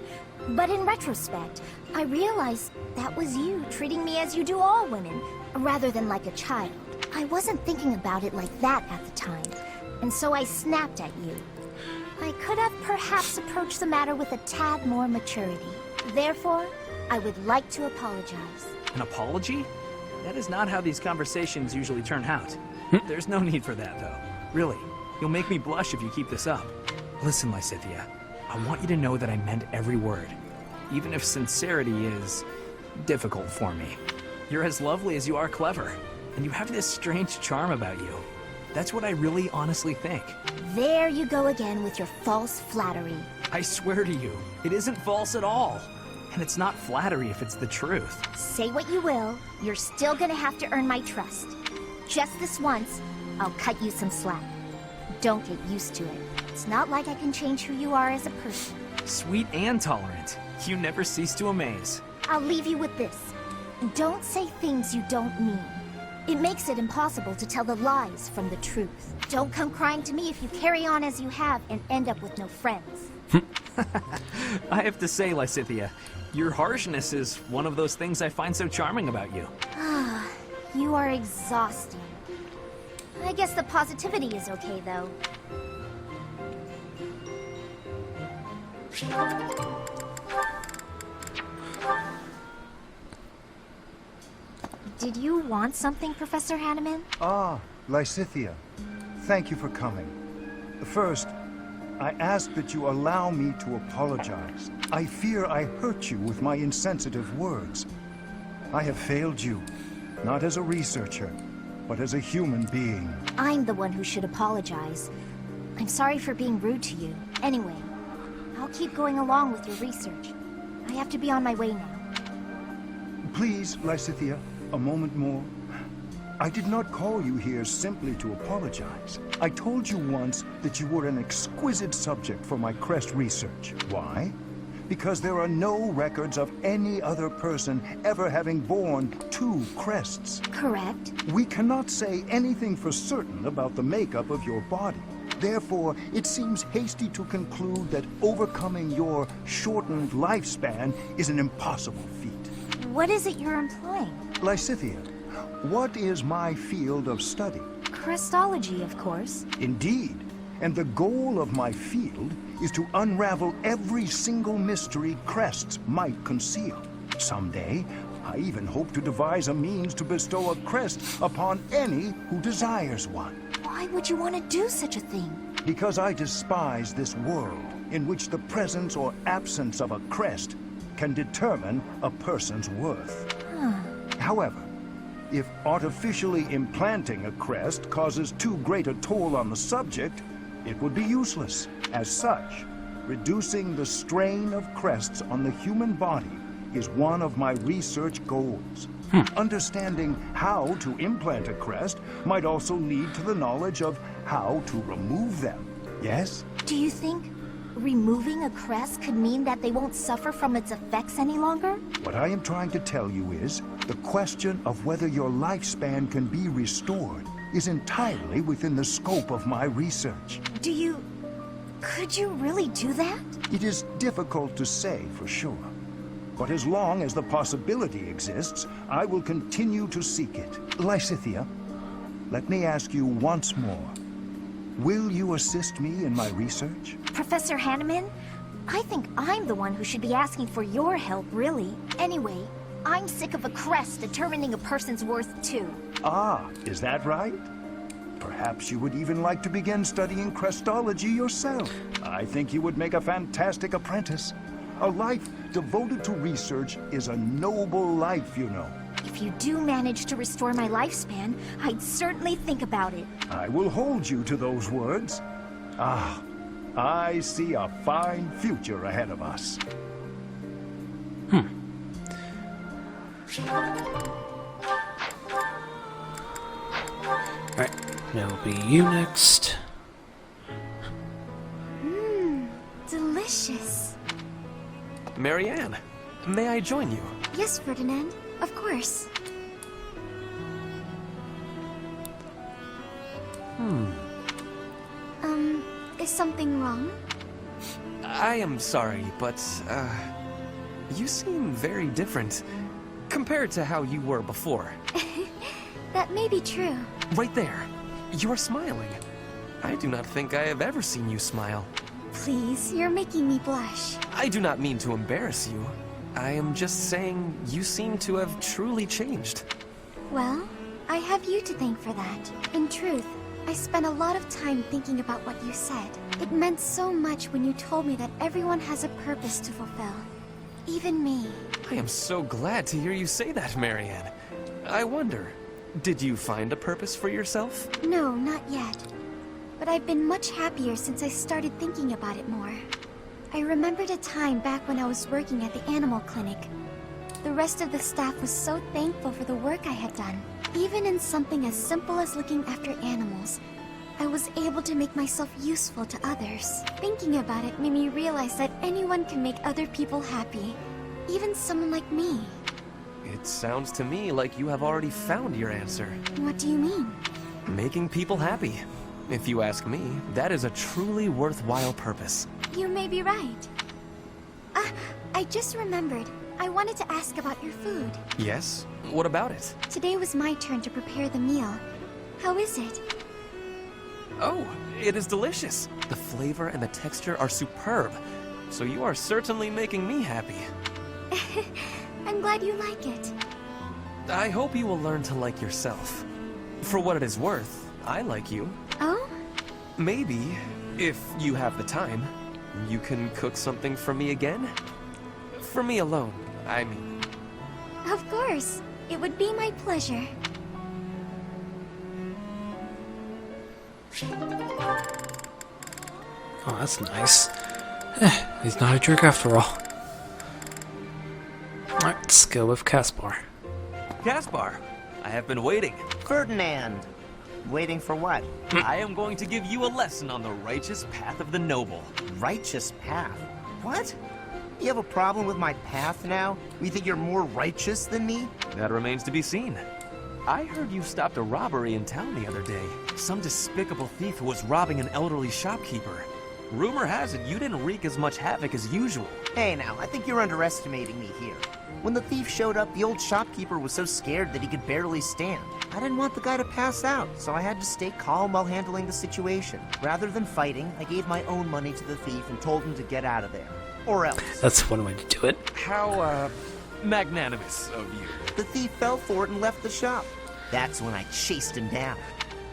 But in retrospect, I realized that was you treating me as you do all women, rather than like a child. I wasn't thinking about it like that at the time, and so I snapped at you. I could have perhaps approached the matter with a tad more maturity. Therefore, I would like to apologize. An apology? That is not how these conversations usually turn out. There's no need for that, though. Really, you'll make me blush if you keep this up. Listen, Lysithea, I want you to know that I meant every word, even if sincerity is difficult for me. You're as lovely as you are clever, and you have this strange charm about you. That's what I really honestly think. There you go again with your false flattery. I swear to you, it isn't false at all. And it's not flattery if it's the truth. Say what you will, you're still gonna have to earn my trust. Just this once, I'll cut you some slack. Don't get used to it. It's not like I can change who you are as a person. Sweet and tolerant. You never cease to amaze. I'll leave you with this. Don't say things you don't mean. It makes it impossible to tell the lies from the truth. Don't come crying to me if you carry on as you have and end up with no friends. I have to say, Lysithea, your harshness is one of those things I find so charming about you. You are exhausting. I guess the positivity is okay, though. Did you want something, Professor Hanneman? Ah, Lysithea. Thank you for coming. First, I ask that you allow me to apologize. I fear I hurt you with my insensitive words. I have failed you, not as a researcher, but as a human being. I'm the one who should apologize. I'm sorry for being rude to you. Anyway, I'll keep going along with your research. I have to be on my way now. Please, Lysithea, a moment more. I did not call you here simply to apologize. I told you once that you were an exquisite subject for my crest research. Why? Because there are no records of any other person ever having borne 2 crests. Correct. We cannot say anything for certain about the makeup of your body. Therefore, it seems hasty to conclude that overcoming your shortened lifespan is an impossible feat. What is it you're implying? Lysithea, what is my field of study? Crestology, of course. Indeed. And the goal of my field is to unravel every single mystery crests might conceal. Someday, I even hope to devise a means to bestow a crest upon any who desires one. Why would you want to do such a thing? Because I despise this world in which the presence or absence of a crest can determine a person's worth. However, if artificially implanting a crest causes too great a toll on the subject, it would be useless. As such, reducing the strain of crests on the human body is one of my research goals. Understanding how to implant a crest might also lead to the knowledge of how to remove them. Yes? Do you think removing a crest could mean that they won't suffer from its effects any longer? What I am trying to tell you is, the question of whether your lifespan can be restored is entirely within the scope of my research. Could you really do that? It is difficult to say for sure. But as long as the possibility exists, I will continue to seek it. Lysithea, let me ask you once more. Will you assist me in my research? Professor Hanneman, I think I'm the one who should be asking for your help, really. Anyway, I'm sick of a crest determining a person's worth, too. Ah, is that right? Perhaps you would even like to begin studying crestology yourself. I think you would make a fantastic apprentice. A life devoted to research is a noble life, you know. If you do manage to restore my lifespan, I'd certainly think about it. I will hold you to those words. Ah, I see a fine future ahead of us. Alright, that'll be you next. Delicious. Marianne, may I join you? Yes, Ferdinand. Of course. Is something wrong? I am sorry, but, you seem very different compared to how you were before. That may be true. Right there. You're smiling. I do not think I have ever seen you smile. Please, you're making me blush. I do not mean to embarrass you. I am just saying you seem to have truly changed. Well, I have you to thank for that. In truth, I spent a lot of time thinking about what you said. It meant so much when you told me that everyone has a purpose to fulfill. Even me. I am so glad to hear you say that, Marianne. I wonder, did you find a purpose for yourself? No, not yet. But I've been much happier since I started thinking about it more. I remembered a time back when I was working at the animal clinic. The rest of the staff was so thankful for the work I had done. Even in something as simple as looking after animals, I was able to make myself useful to others. Thinking about it made me realize that anyone can make other people happy. Even someone like me. It sounds to me like you have already found your answer. What do you mean? Making people happy. If you ask me, that is a truly worthwhile purpose. You may be right. I just remembered. I wanted to ask about your food. Yes? What about it? Today was my turn to prepare the meal. How is it? Oh, it is delicious. The flavor and the texture are superb. So you are certainly making me happy. I'm glad you like it. I hope you will learn to like yourself. For what it is worth, I like you. Oh? Maybe, if you have the time, you can cook something for me again? For me alone, I mean. Of course. It would be my pleasure. Oh, that's nice. He's not a jerk after all. Alright, let's go with Caspar. Caspar, I have been waiting. Ferdinand! Waiting for what? I am going to give you a lesson on the righteous path of the noble. Righteous path? What? You have a problem with my path now? You think you're more righteous than me? That remains to be seen. I heard you stopped a robbery in town the other day. Some despicable thief who was robbing an elderly shopkeeper. Rumor has it you didn't wreak as much havoc as usual. Hey now, I think you're underestimating me here. When the thief showed up, the old shopkeeper was so scared that he could barely stand. I didn't want the guy to pass out, so I had to stay calm while handling the situation. Rather than fighting, I gave my own money to the thief and told him to get out of there. Or else. That's one way to do it. How, magnanimous of you. The thief fell for it and left the shop. That's when I chased him down.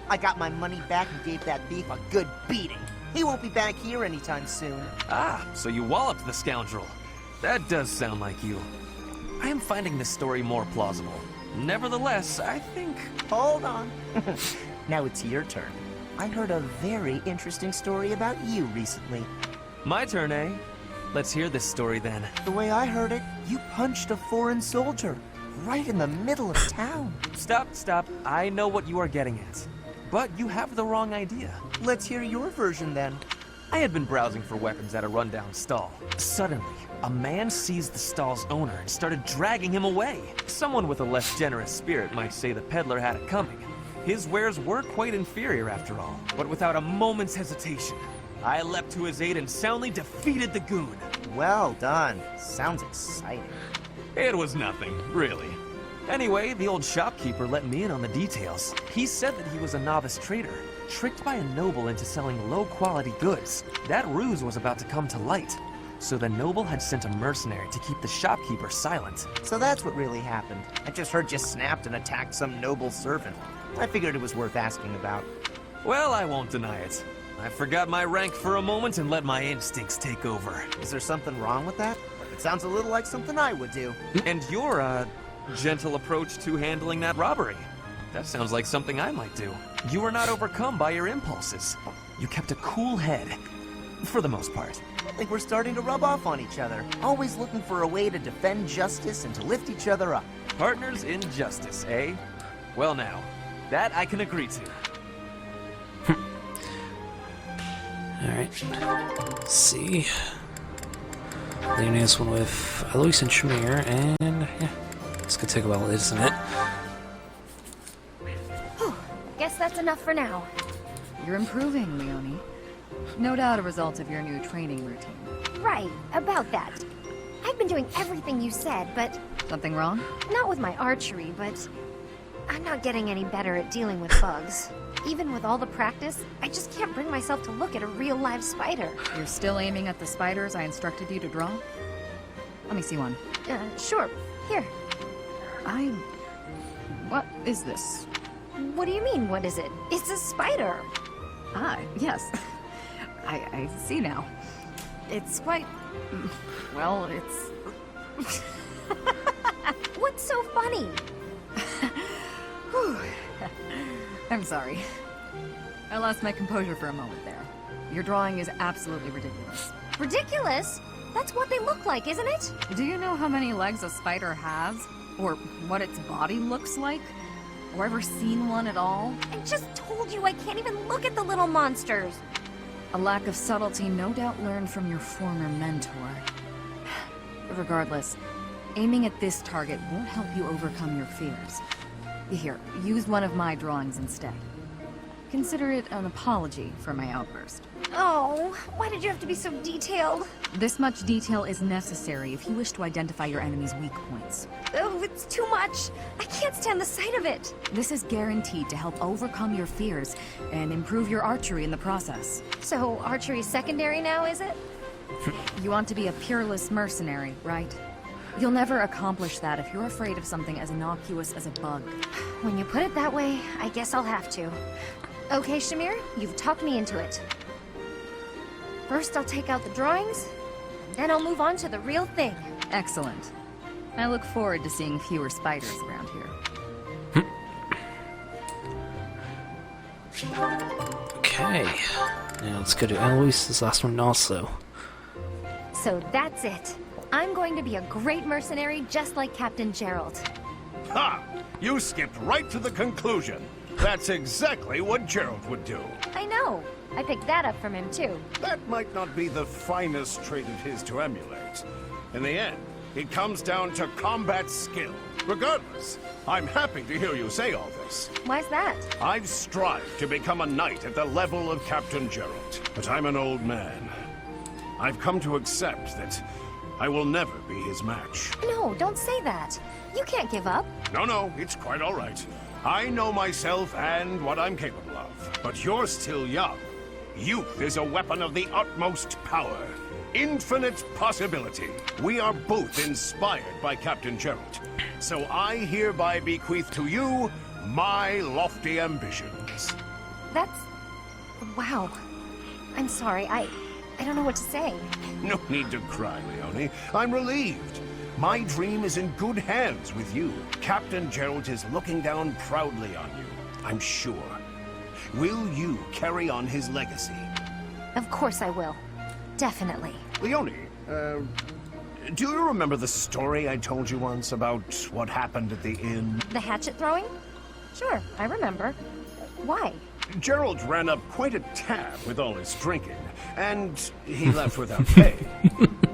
I got my money back and gave that thief a good beating. He won't be back here anytime soon. Ah, so you walloped the scoundrel. That does sound like you. I am finding this story more plausible. Nevertheless, I think... Hold on. Now it's your turn. I heard a very interesting story about you recently. My turn, eh? Let's hear this story then. The way I heard it, you punched a foreign soldier right in the middle of town. Stop. I know what you are getting at. But you have the wrong idea. Let's hear your version then. I had been browsing for weapons at a rundown stall. Suddenly, a man seized the stall's owner and started dragging him away. Someone with a less generous spirit might say the peddler had it coming. His wares were quite inferior after all. But without a moment's hesitation, I leapt to his aid and soundly defeated the goon. Well done. Sounds exciting. It was nothing, really. Anyway, the old shopkeeper let me in on the details. He said that he was a novice trader, tricked by a noble into selling low-quality goods. That ruse was about to come to light, so the noble had sent a mercenary to keep the shopkeeper silent. So that's what really happened. I just heard you snapped and attacked some noble servant. I figured it was worth asking about. Well, I won't deny it. I forgot my rank for a moment and let my instincts take over. Is there something wrong with that? It sounds a little like something I would do. And your, gentle approach to handling that robbery. That sounds like something I might do. You were not overcome by your impulses. You kept a cool head. For the most part. I think we're starting to rub off on each other. Always looking for a way to defend justice and to lift each other up. Partners in justice, eh? Well now, that I can agree to. Alright. Let's see. Leaving this one with Eloise and Shamir, and yeah. This could take a while, isn't it? Whew. Guess that's enough for now. You're improving, Leonie. No doubt a result of your new training routine. Right, about that. I've been doing everything you said, but... Something wrong? Not with my archery, but... I'm not getting any better at dealing with bugs. Even with all the practice, I just can't bring myself to look at a real live spider. You're still aiming at the spiders I instructed you to draw? Let me see one. Sure. Here. What is this? What do you mean, what is it? It's a spider! Ah, yes. I see now. It's quite... well, it's... What's so funny? I'm sorry. I lost my composure for a moment there. Your drawing is absolutely ridiculous. Ridiculous? That's what they look like, isn't it? Do you know how many legs a spider has? Or what its body looks like? Or ever seen one at all? I just told you I can't even look at the little monsters. A lack of subtlety no doubt learned from your former mentor. Regardless, Aiming at this target won't help you overcome your fears. Here, use one of my drawings instead. Consider it an apology for my outburst. Oh, why did you have to be so detailed? This much detail is necessary if you wish to identify your enemy's weak points. Oh, it's too much. I can't stand the sight of it. This is guaranteed to help overcome your fears and improve your archery in the process. So, archery's secondary now, is it? You want to be a peerless mercenary, right? You'll never accomplish that if you're afraid of something as innocuous as a bug. When you put it that way, I guess I'll have to. Okay, Shamir, you've talked me into it. First, I'll take out the drawings, and then I'll move on to the real thing. Excellent. I look forward to seeing fewer spiders around here. Okay. Now let's go to Eloise's last one also. So that's it. I'm going to be a great mercenary just like Captain Gerald. Ha! You skipped right to the conclusion. That's exactly what Gerald would do. I know. I picked that up from him, too. That might not be the finest trait of his to emulate. In the end, it comes down to combat skill. Regardless, I'm happy to hear you say all this. Why's that? I've strived to become a knight at the level of Captain Gerald, but I'm an old man. I've come to accept that I will never be his match. No, don't say that. You can't give up. No, it's quite all right. I know myself and what I'm capable of. But you're still young. Youth is a weapon of the utmost power. Infinite possibility. We are both inspired by Captain Gerald. So I hereby bequeath to you my lofty ambitions. That's... wow. I'm sorry, I don't know what to say. No need to cry, Leone. I'm relieved. My dream is in good hands with you. Captain Gerald is looking down proudly on you, I'm sure. Will you carry on his legacy? Of course I will. Definitely. Leone, do you remember the story I told you once about what happened at the inn? The hatchet throwing? Sure, I remember. Why? Gerald ran up quite a tab with all his drinking, and he left without pay.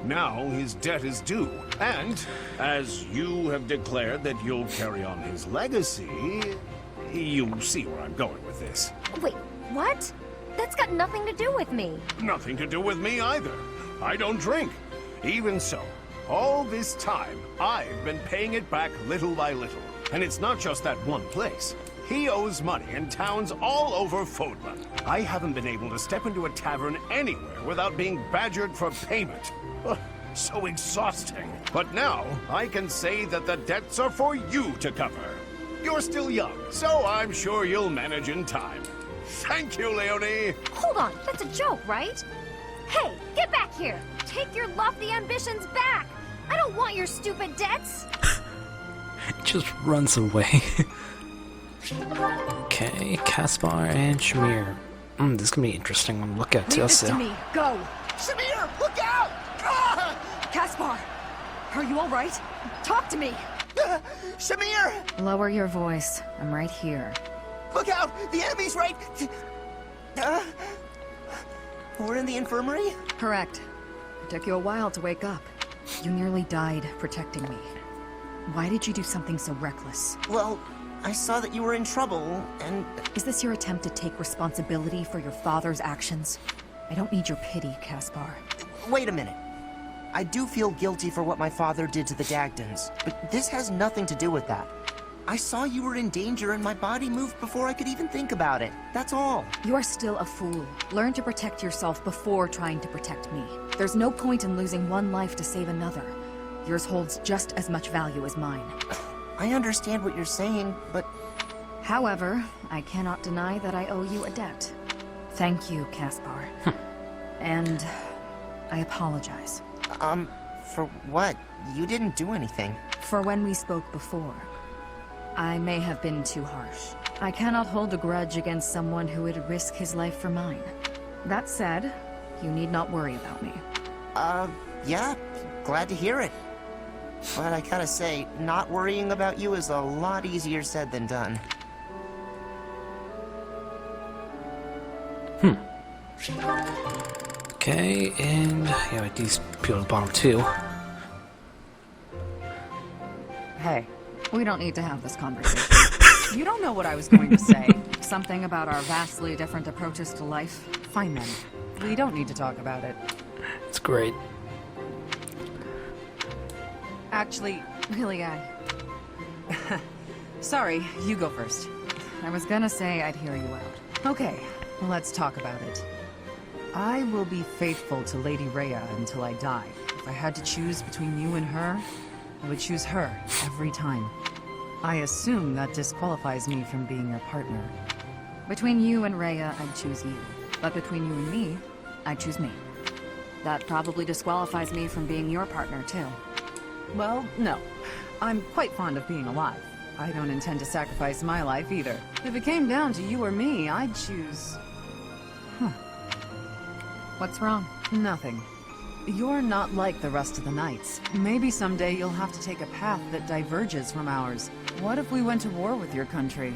Now his debt is due, and as you have declared that you'll carry on his legacy, you see where I'm going with this. Wait, what? That's got nothing to do with me. Nothing to do with me either. I don't drink. Even so, all this time, I've been paying it back little by little. And it's not just that one place. He owes money in towns all over Fodlan. I haven't been able to step into a tavern anywhere without being badgered for payment. So exhausting. But now, I can say that the debts are for you to cover. You're still young, so I'm sure you'll manage in time. Thank you, Leone. Hold on, that's a joke, right? Hey, get back here! Take your lofty ambitions back! I don't want your stupid debts! Just runs away. Okay, Caspar and Shamir. This is gonna be an interesting one. Look at Leave this. this to me. Go! Shamir, look out! Ah! Caspar! Are you alright? Talk to me! Shamir! Lower your voice. I'm right here. Look out! The enemy's right... We're in the infirmary? Correct. It took you a while to wake up. You nearly died protecting me. Why did you do something so reckless? Well, I saw that you were in trouble, and... Is this your attempt to take responsibility for your father's actions? I don't need your pity, Caspar. Wait a minute. I do feel guilty for what my father did to the Dagdans, but this has nothing to do with that. I saw you were in danger and my body moved before I could even think about it. That's all. You are still a fool. Learn to protect yourself before trying to protect me. There's no point in losing one life to save another. Yours holds just as much value as mine. I understand what you're saying, but... However, I cannot deny that I owe you a debt. Thank you, Caspar. And I apologize. For what? You didn't do anything. For when we spoke before. I may have been too harsh. I cannot hold a grudge against someone who would risk his life for mine. That said, you need not worry about me. Yeah, glad to hear it. But I gotta say, not worrying about you is a lot easier said than done. Okay, and yeah, these people at the bottom too. Hey, we don't need to have this conversation. You don't know what I was going to say. Something about our vastly different approaches to life. Fine then. We don't need to talk about it. It's great. Actually, really, Sorry, you go first. I was gonna say I'd hear you out. Okay, let's talk about it. I will be faithful to Lady Rhea until I die. If I had to choose between you and her, I would choose her every time. I assume that disqualifies me from being your partner. Between you and Rhea, I'd choose you. But between you and me, I'd choose me. That probably disqualifies me from being your partner, too. Well, no. I'm quite fond of being alive. I don't intend to sacrifice my life either. If it came down to you or me, I'd choose... What's wrong? Nothing. You're not like the rest of the knights. Maybe someday you'll have to take a path that diverges from ours. What if we went to war with your country?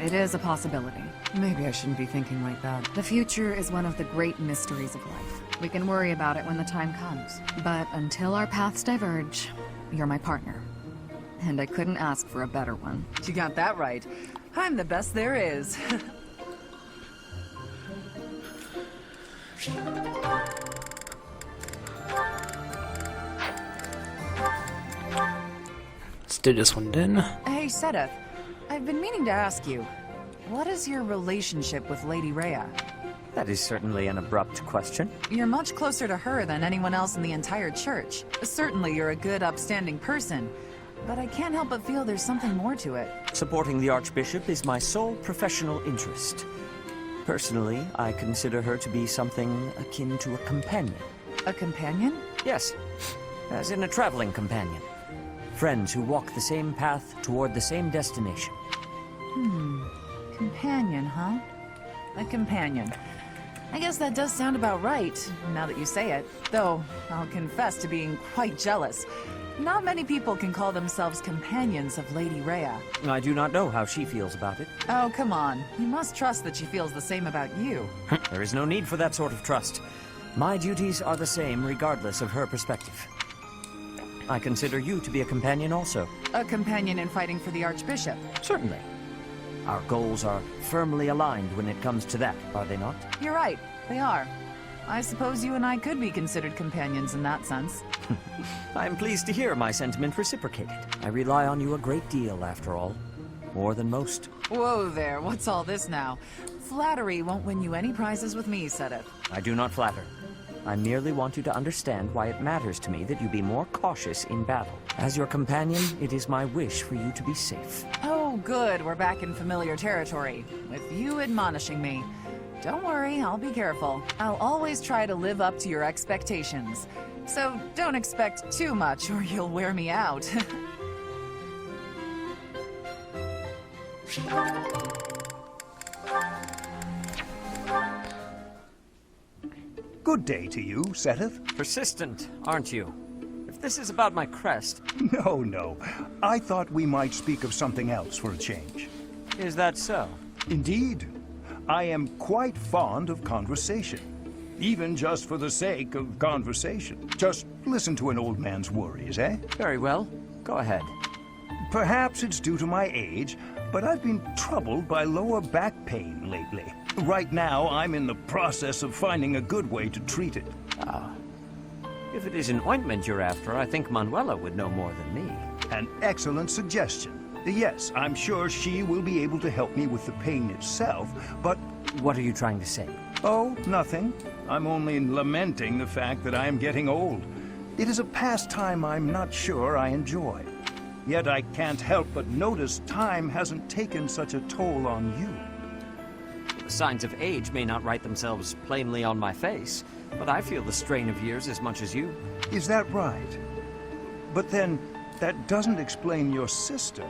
It is a possibility. Maybe I shouldn't be thinking like that. The future is one of the great mysteries of life. We can worry about it when the time comes. But until our paths diverge, you're my partner. And I couldn't ask for a better one. You got that right. I'm the best there is. Let's do this one then. Hey, Sedith. I've been meaning to ask you, what is your relationship with Lady Rhea? That is certainly an abrupt question. You're much closer to her than anyone else in the entire church. Certainly you're a good, upstanding person, but I can't help but feel there's something more to it. Supporting the Archbishop is my sole professional interest. Personally, I consider her to be something akin to a companion. A companion? Yes, as in a traveling companion. Friends who walk the same path toward the same destination. Companion, huh? A companion. I guess that does sound about right, now that you say it. Though, I'll confess to being quite jealous. Not many people can call themselves companions of Lady Rhea. I do not know how she feels about it. Oh, come on. You must trust that she feels the same about you. There is no need for that sort of trust. My duties are the same regardless of her perspective. I consider you to be a companion also. A companion in fighting for the Archbishop? Certainly. Our goals are firmly aligned when it comes to that, are they not? You're right. They are. I suppose you and I could be considered companions in that sense. I am pleased to hear my sentiment reciprocated. I rely on you a great deal, after all. More than most. Whoa there, what's all this now? Flattery won't win you any prizes with me, Sedith. I do not flatter. I merely want you to understand why it matters to me that you be more cautious in battle. As your companion, it is my wish for you to be safe. Oh, good. We're back in familiar territory, with you admonishing me. Don't worry, I'll be careful. I'll always try to live up to your expectations. So don't expect too much or you'll wear me out. Good day to you, Sedith. Persistent, aren't you? If this is about my crest... No. I thought we might speak of something else for a change. Is that so? Indeed. I am quite fond of conversation. Even just for the sake of conversation. Just listen to an old man's worries, eh? Very well. Go ahead. Perhaps it's due to my age, but I've been troubled by lower back pain lately. Right now, I'm in the process of finding a good way to treat it. If it is an ointment you're after, I think Manuela would know more than me. An excellent suggestion. Yes, I'm sure she will be able to help me with the pain itself, but... What are you trying to say? Oh, nothing. I'm only lamenting the fact that I am getting old. It is a pastime I'm not sure I enjoy. Yet I can't help but notice time hasn't taken such a toll on you. The signs of age may not write themselves plainly on my face, but I feel the strain of years as much as you. Is that right? But then, that doesn't explain your sister.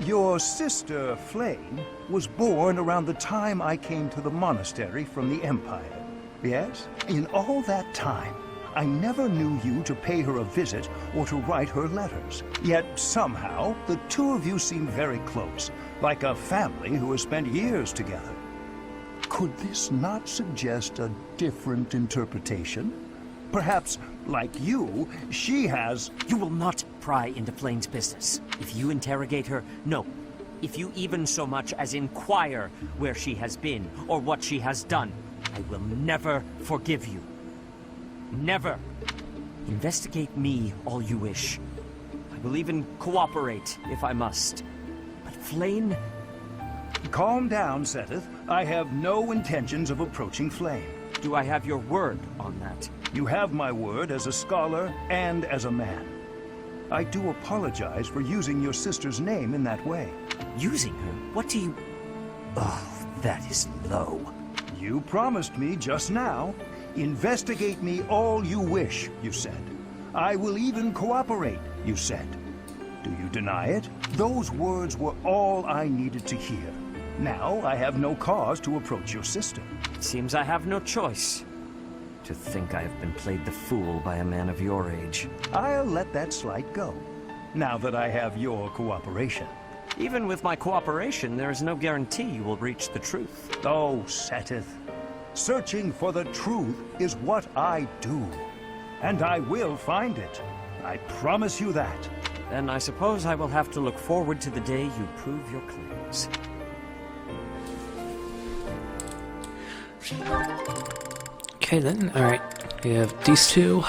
Your sister, Flame, was born around the time I came to the monastery from the Empire. Yes? In all that time, I never knew you to pay her a visit or to write her letters. Yet somehow, the two of you seem very close, like a family who has spent years together. Could this not suggest a different interpretation? Perhaps, like you, she has... You will not pry into Flane's business. If you interrogate her, no. If you even so much as inquire where she has been or what she has done, I will never forgive you. Never. Investigate me all you wish. I will even cooperate if I must. But Flane... Calm down, Sethith. I have no intentions of approaching Flame. Do I have your word on that? You have my word as a scholar and as a man. I do apologize for using your sister's name in that way. Using her? What do you... Oh, that is low. You promised me just now. Investigate me all you wish, you said. I will even cooperate, you said. Do you deny it? Those words were all I needed to hear. Now I have no cause to approach your sister. It seems I have no choice. To think I have been played the fool by a man of your age. I'll let that slight go, now that I have your cooperation. Even with my cooperation, there is no guarantee you will reach the truth. Oh, Sethith. Searching for the truth is what I do. And I will find it. I promise you that. Then I suppose I will have to look forward to the day you prove your claims. Okay then, alright. We have these two.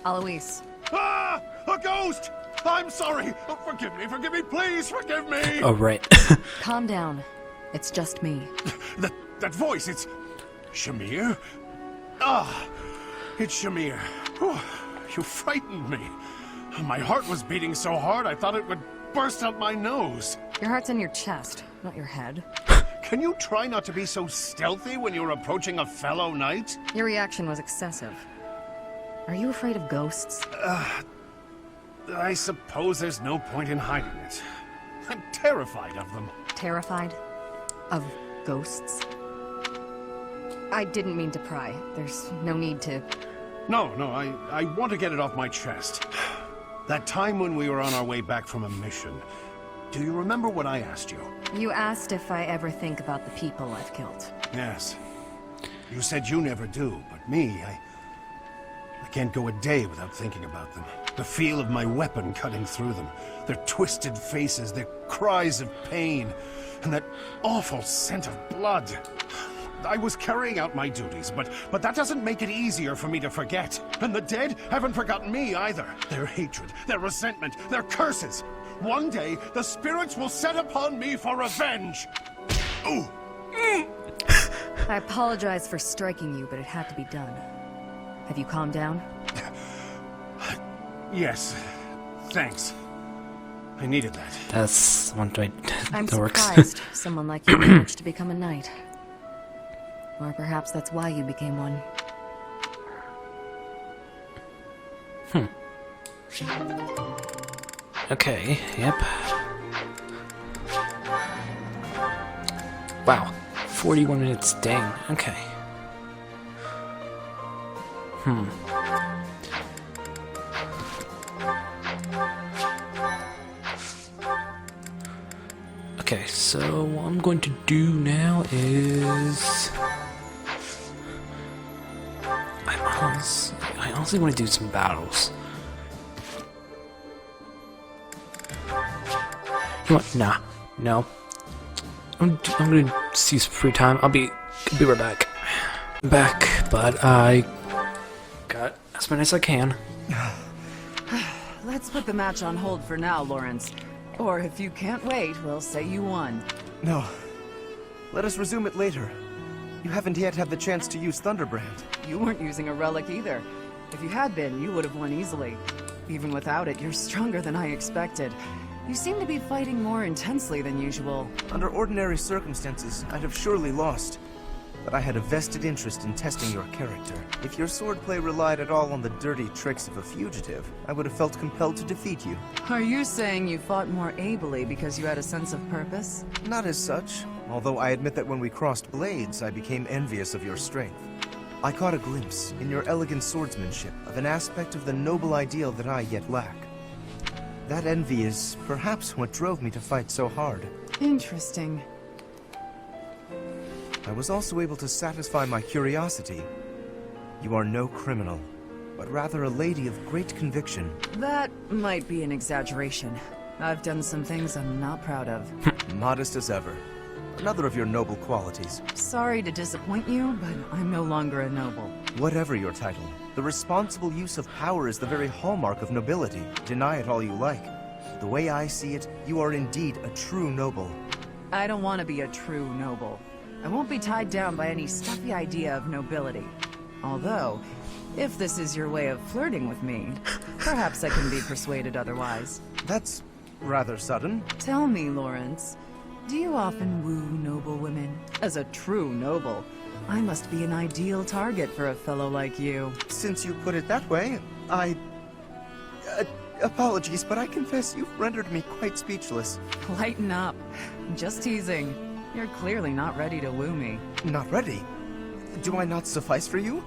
Alois. Ah! A ghost! I'm sorry! Oh, forgive me, please forgive me! Oh, right. Calm down. It's just me. That voice, it's... Shamir? Ah! It's Shamir. Whew, you frightened me. My heart was beating so hard I thought it would burst out my nose. Your heart's in your chest, not your head. Can you try not to be so stealthy when you're approaching a fellow knight? Your reaction was excessive. Are you afraid of ghosts? I suppose there's no point in hiding it. I'm terrified of them. Terrified? Of ghosts? I didn't mean to pry. There's no need to... No, I want to get it off my chest. That time when we were on our way back from a mission, do you remember what I asked you? You asked if I ever think about the people I've killed. Yes. You said you never do, but me, I can't go a day without thinking about them. The feel of my weapon cutting through them, their twisted faces, their cries of pain, and that awful scent of blood. I was carrying out my duties, but that doesn't make it easier for me to forget. And the dead haven't forgotten me either. Their hatred, their resentment, their curses. One day, the spirits will set upon me for revenge. Ooh. I apologize for striking you, but it had to be done. Have you calmed down? Yes. Thanks. I needed that. That's one way I'm that works. surprised someone like you managed to become a knight. Or perhaps that's why you became one. Okay, yep. Wow. 41 minutes, dang. Okay. Okay, so what I'm going to do now is... I honestly want to do some battles. You know what? Nah. No. I'm gonna see some free time. I'll be right back. I'm back, but I got as many as I can. Let's put the match on hold for now, Lawrence. Or if you can't wait, we'll say you won. No. Let us resume it later. You haven't yet had the chance to use Thunderbrand. You weren't using a relic either. If you had been, you would have won easily. Even without it, you're stronger than I expected. You seem to be fighting more intensely than usual. Under ordinary circumstances, I'd have surely lost. But I had a vested interest in testing your character. If your swordplay relied at all on the dirty tricks of a fugitive, I would have felt compelled to defeat you. Are you saying you fought more ably because you had a sense of purpose? Not as such, although I admit that when we crossed blades, I became envious of your strength. I caught a glimpse, in your elegant swordsmanship, of an aspect of the noble ideal that I yet lack. That envy is perhaps what drove me to fight so hard. You are no criminal, but rather a lady of great conviction. That might be an exaggeration. I've done some things I'm not proud of. Modest as ever. Another of your noble qualities. Sorry to disappoint you, but I'm no longer a noble. Whatever your title, the responsible use of power is the very hallmark of nobility. Deny it all you like. The way I see it, you are indeed a true noble. I don't want to be a true noble. I won't be tied down by any stuffy idea of nobility. Although, if this is your way of flirting with me, perhaps I can be persuaded otherwise. That's rather sudden. Tell me, Lawrence, do you often woo noble women? As a true noble, I must be an ideal target for a fellow like you. Since you put it that way, apologies, but I confess you've rendered me quite speechless. Lighten up. Just teasing. You're clearly not ready to woo me. Not ready? Do I not suffice for you?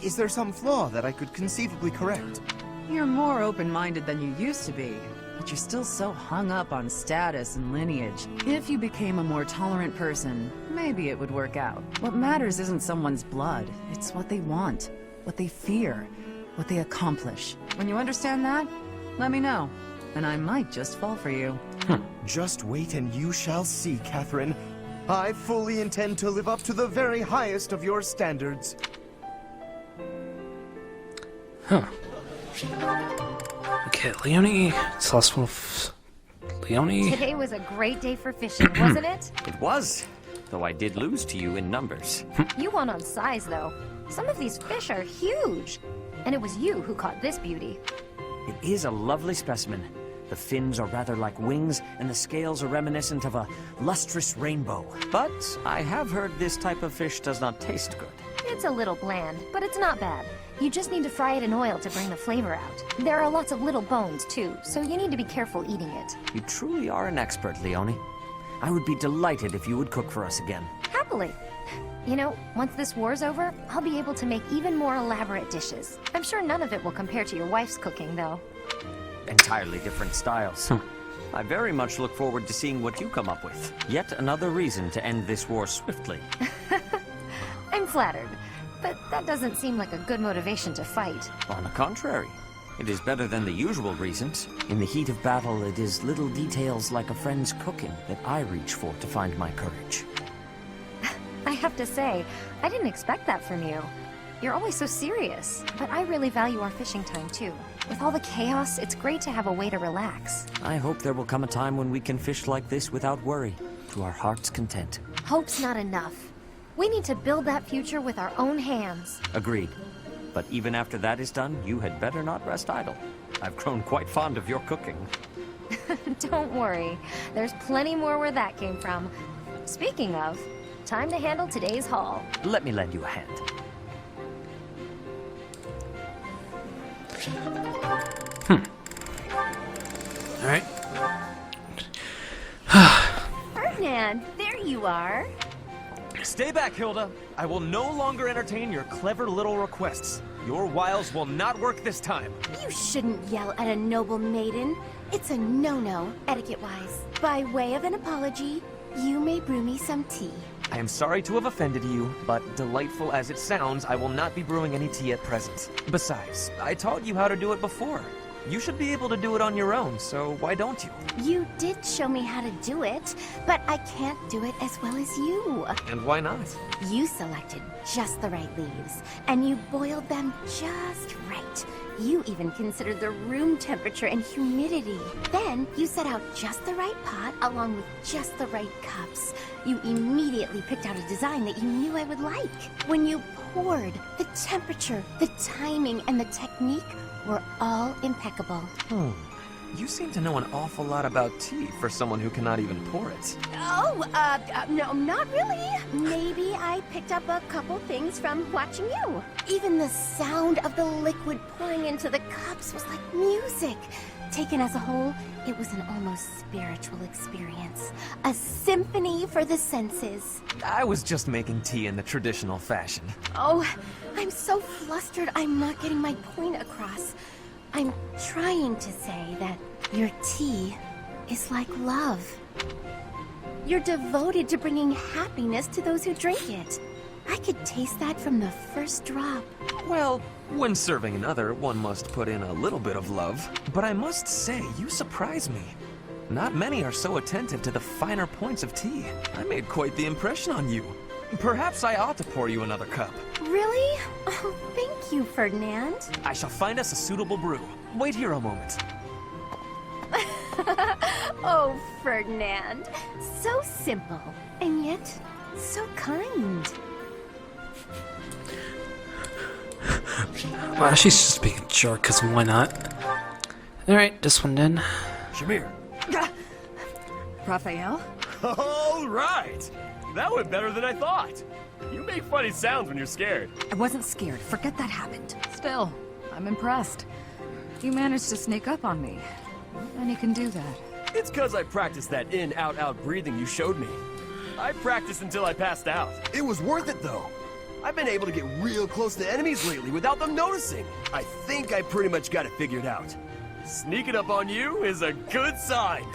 Is there some flaw that I could conceivably correct? You're more open-minded than you used to be, but you're still so hung up on status and lineage. If you became a more tolerant person, maybe it would work out. What matters isn't someone's blood, it's what they want, what they fear, what they accomplish. When you understand that, let me know, and I might just fall for you. Just wait and you shall see, Catherine. I fully intend to live up to the very highest of your standards. Okay, Leonie. It's the last one of Leonie. Today was a great day for fishing, wasn't it? It was, though I did lose to you in numbers. You won on size, though. Some of these fish are huge. And it was you who caught this beauty. It is a lovely specimen. The fins are rather like wings, and the scales are reminiscent of a lustrous rainbow. But I have heard this type of fish does not taste good. It's a little bland, but it's not bad. You just need to fry it in oil to bring the flavor out. There are lots of little bones, too, so you need to be careful eating it. You truly are an expert, Leonie. I would be delighted if you would cook for us again. Happily. You know, once this war's over, I'll be able to make even more elaborate dishes. I'm sure none of it will compare to your wife's cooking, though. Entirely different styles. I very much look forward to seeing what you come up with. Yet another reason to end this war swiftly. I'm flattered, but that doesn't seem like a good motivation to fight. On the contrary, it is better than the usual reasons. In the heat of battle, it is little details like a friend's cooking that I reach for to find my courage. I have to say, I didn't expect that from you. You're always so serious, but I really value our fishing time too. With all the chaos, it's great to have a way to relax. I hope there will come a time when we can fish like this without worry, to our heart's content. Hope's not enough. We need to build that future with our own hands. Agreed. But even after that is done, you had better not rest idle. I've grown quite fond of your cooking. Don't worry. There's plenty more where that came from. Speaking of, time to handle today's haul. Let me lend you a hand. Alright. Ferdinand, there you are. Stay back, Hilda. I will no longer entertain your clever little requests. Your wiles will not work this time. You shouldn't yell at a noble maiden. It's a no-no, etiquette-wise. By way of an apology, you may brew me some tea. I am sorry to have offended you, but delightful as it sounds, I will not be brewing any tea at present. Besides, I taught you how to do it before. You should be able to do it on your own, so why don't you? You did show me how to do it, but I can't do it as well as you. And why not? You selected just the right leaves, and you boiled them just right. You even considered the room temperature and humidity. Then you set out just the right pot along with just the right cups. You immediately picked out a design that you knew I would like. When you poured, the temperature, the timing, and the technique were all impeccable. You seem to know an awful lot about tea for someone who cannot even pour it. Oh, no, not really. Maybe I picked up a couple things from watching you. Even the sound of the liquid pouring into the cups was like music. Taken as a whole, it was an almost spiritual experience. A symphony for the senses. I was just making tea in the traditional fashion. Oh, I'm so flustered I'm not getting my point across. I'm trying to say that your tea is like love. You're devoted to bringing happiness to those who drink it. I could taste that from the first drop. Well, when serving another, one must put in a little bit of love. But I must say, you surprise me. Not many are so attentive to the finer points of tea. I made quite the impression on you. Perhaps I ought to pour you another cup. Really? Oh, thank you, Ferdinand. I shall find us a suitable brew. Wait here a moment. Oh, Ferdinand. So simple, and yet so kind. Well, she's just being a jerk, because why not? Alright, this one then. Shamir. Raphael? All right! That went better than I thought. You make funny sounds when you're scared. I wasn't scared. Forget that happened. Still, I'm impressed. You managed to sneak up on me. And you can do that. It's because I practiced that in-out-out breathing you showed me. I practiced until I passed out. It was worth it, though. I've been able to get real close to enemies lately without them noticing. I think I pretty much got it figured out. Sneaking up on you is a good sign.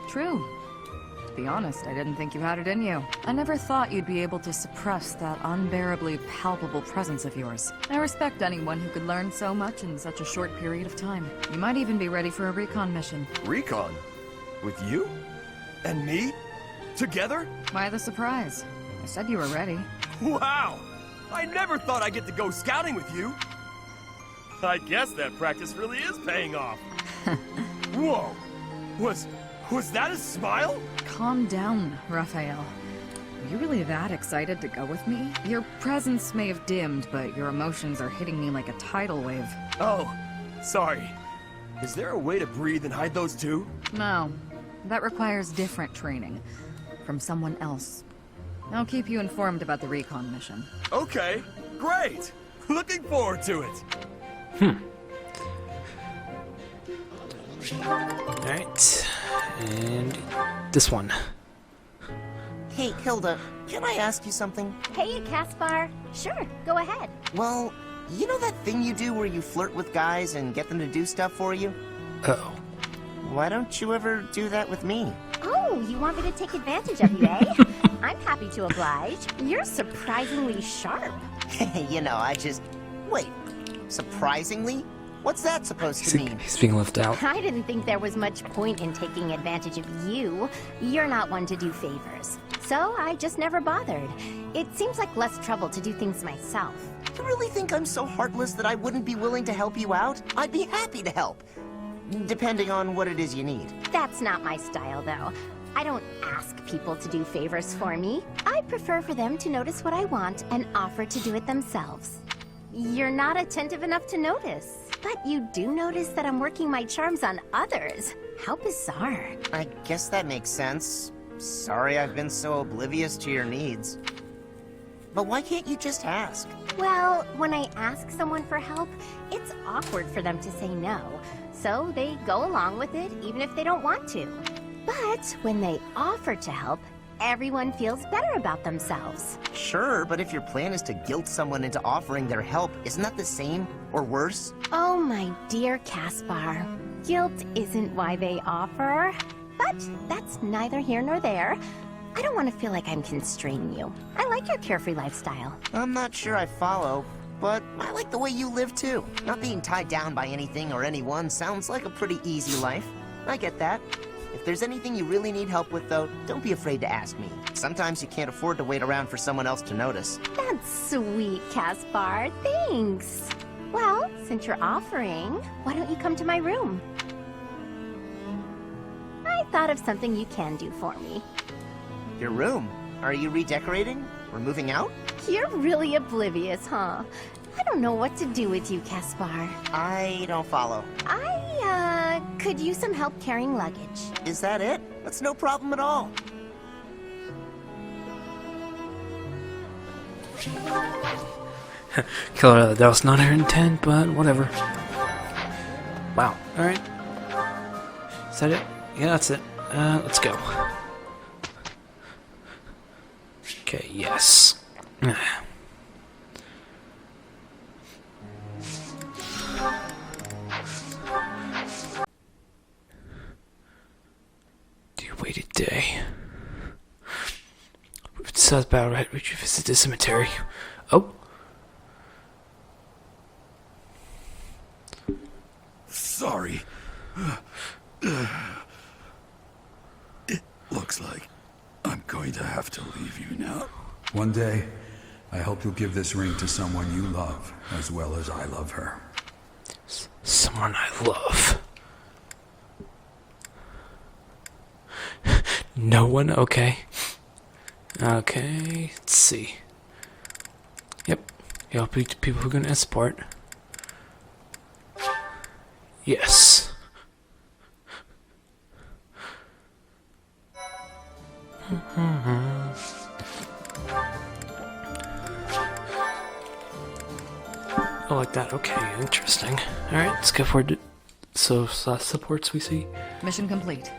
True. To be honest, I didn't think you had it in you. I never thought you'd be able to suppress that unbearably palpable presence of yours. I respect anyone who could learn so much in such a short period of time. You might even be ready for a recon mission. Recon? With you? And me? Together? Why the surprise? I said you were ready. Wow! I never thought I'd get to go scouting with you! I guess that practice really is paying off. Whoa! Was that a smile? Calm down, Raphael. Are you really that excited to go with me? Your presence may have dimmed, but your emotions are hitting me like a tidal wave. Oh, sorry. Is there a way to breathe and hide those too? No. That requires different training. From someone else. I'll keep you informed about the recon mission. Okay, great! Looking forward to it! Alright. And this one. Hey, Hilda, can I ask you something? Hey, Caspar. Sure, go ahead. Well, you know that thing you do where you flirt with guys and get them to do stuff for you? Uh-oh. Why don't you ever do that with me? Oh, you want me to take advantage of you, eh? I'm happy to oblige. You're surprisingly sharp. You know, I just... Wait, surprisingly? What's that supposed to mean? He's being left out. I didn't think there was much point in taking advantage of you. You're not one to do favors. So I just never bothered. It seems like less trouble to do things myself. You really think I'm so heartless that I wouldn't be willing to help you out? I'd be happy to help. Depending on what it is you need. That's not my style, though. I don't ask people to do favors for me. I prefer for them to notice what I want and offer to do it themselves. You're not attentive enough to notice. But you do notice that I'm working my charms on others. How bizarre. I guess that makes sense. Sorry I've been so oblivious to your needs. But why can't you just ask? Well, when I ask someone for help, it's awkward for them to say no. So they go along with it, even if they don't want to. But when they offer to help, everyone feels better about themselves. Sure, but if your plan is to guilt someone into offering their help, isn't that the same? Or worse? Oh, my dear Caspar. Guilt isn't why they offer. But that's neither here nor there. I don't want to feel like I'm constraining you. I like your carefree lifestyle. I'm not sure I follow, but I like the way you live too. Not being tied down by anything or anyone sounds like a pretty easy life. I get that. If there's anything you really need help with, though, don't be afraid to ask me. Sometimes you can't afford to wait around for someone else to notice. That's sweet, Caspar. Thanks. Well, since you're offering, why don't you come to my room? I thought of something you can do for me. Your room? Are you redecorating? Or moving out? You're really oblivious, huh? I don't know what to do with you, Caspar. I don't follow. I could use some help carrying luggage. Is that it? That's no problem at all. Killer, that was not her intent, but whatever. Wow. Alright. Is that it? Yeah, that's it. Let's go. Okay, yes. You waited day. besides battle, right? Would you visit the cemetery? Oh. Sorry. It looks like I'm going to have to leave you now. One day, I hope you'll give this ring to someone you love, as well as I love her. Someone I love. No one? Okay. Okay, let's see. Yep. You'll be the people who can escort. Yes. I like that. Okay, interesting. Alright, let's go for it. So, supports we see. Mission complete.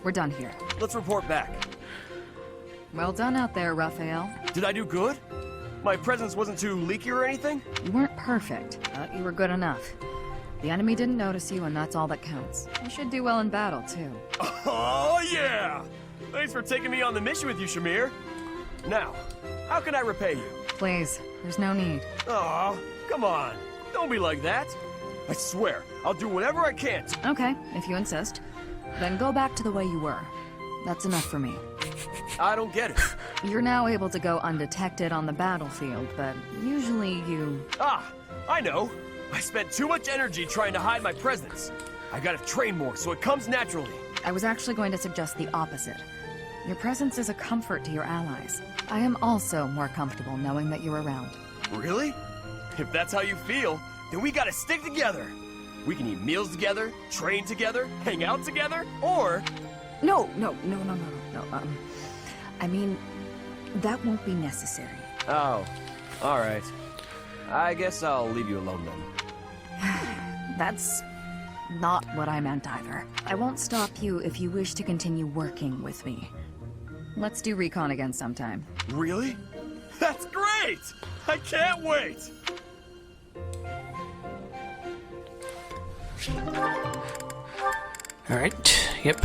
We're done here. Let's report back. Well done out there, Raphael. Did I do good? My presence wasn't too leaky or anything? You weren't perfect, but you were good enough. The enemy didn't notice you, and that's all that counts. You should do well in battle, too. Oh, yeah! Thanks for taking me on the mission with you, Shamir. Now, how can I repay you? Please, there's no need. Aw, come on. Don't be like that. I swear, I'll do whatever I can to... Okay, if you insist. Then go back to the way you were. That's enough for me. I don't get it. You're now able to go undetected on the battlefield, but usually you... Ah, I know. I spent too much energy trying to hide my presence. I gotta train more so it comes naturally. I was actually going to suggest the opposite. Your presence is a comfort to your allies. I am also more comfortable knowing that you're around. Really? If that's how you feel, then we gotta stick together. We can eat meals together, train together, hang out together, or... No. I mean, that won't be necessary. Oh, alright. I guess I'll leave you alone then. That's not what I meant either. I won't stop you if you wish to continue working with me. Let's do recon again sometime. Really? That's great! I can't wait! Alright, yep.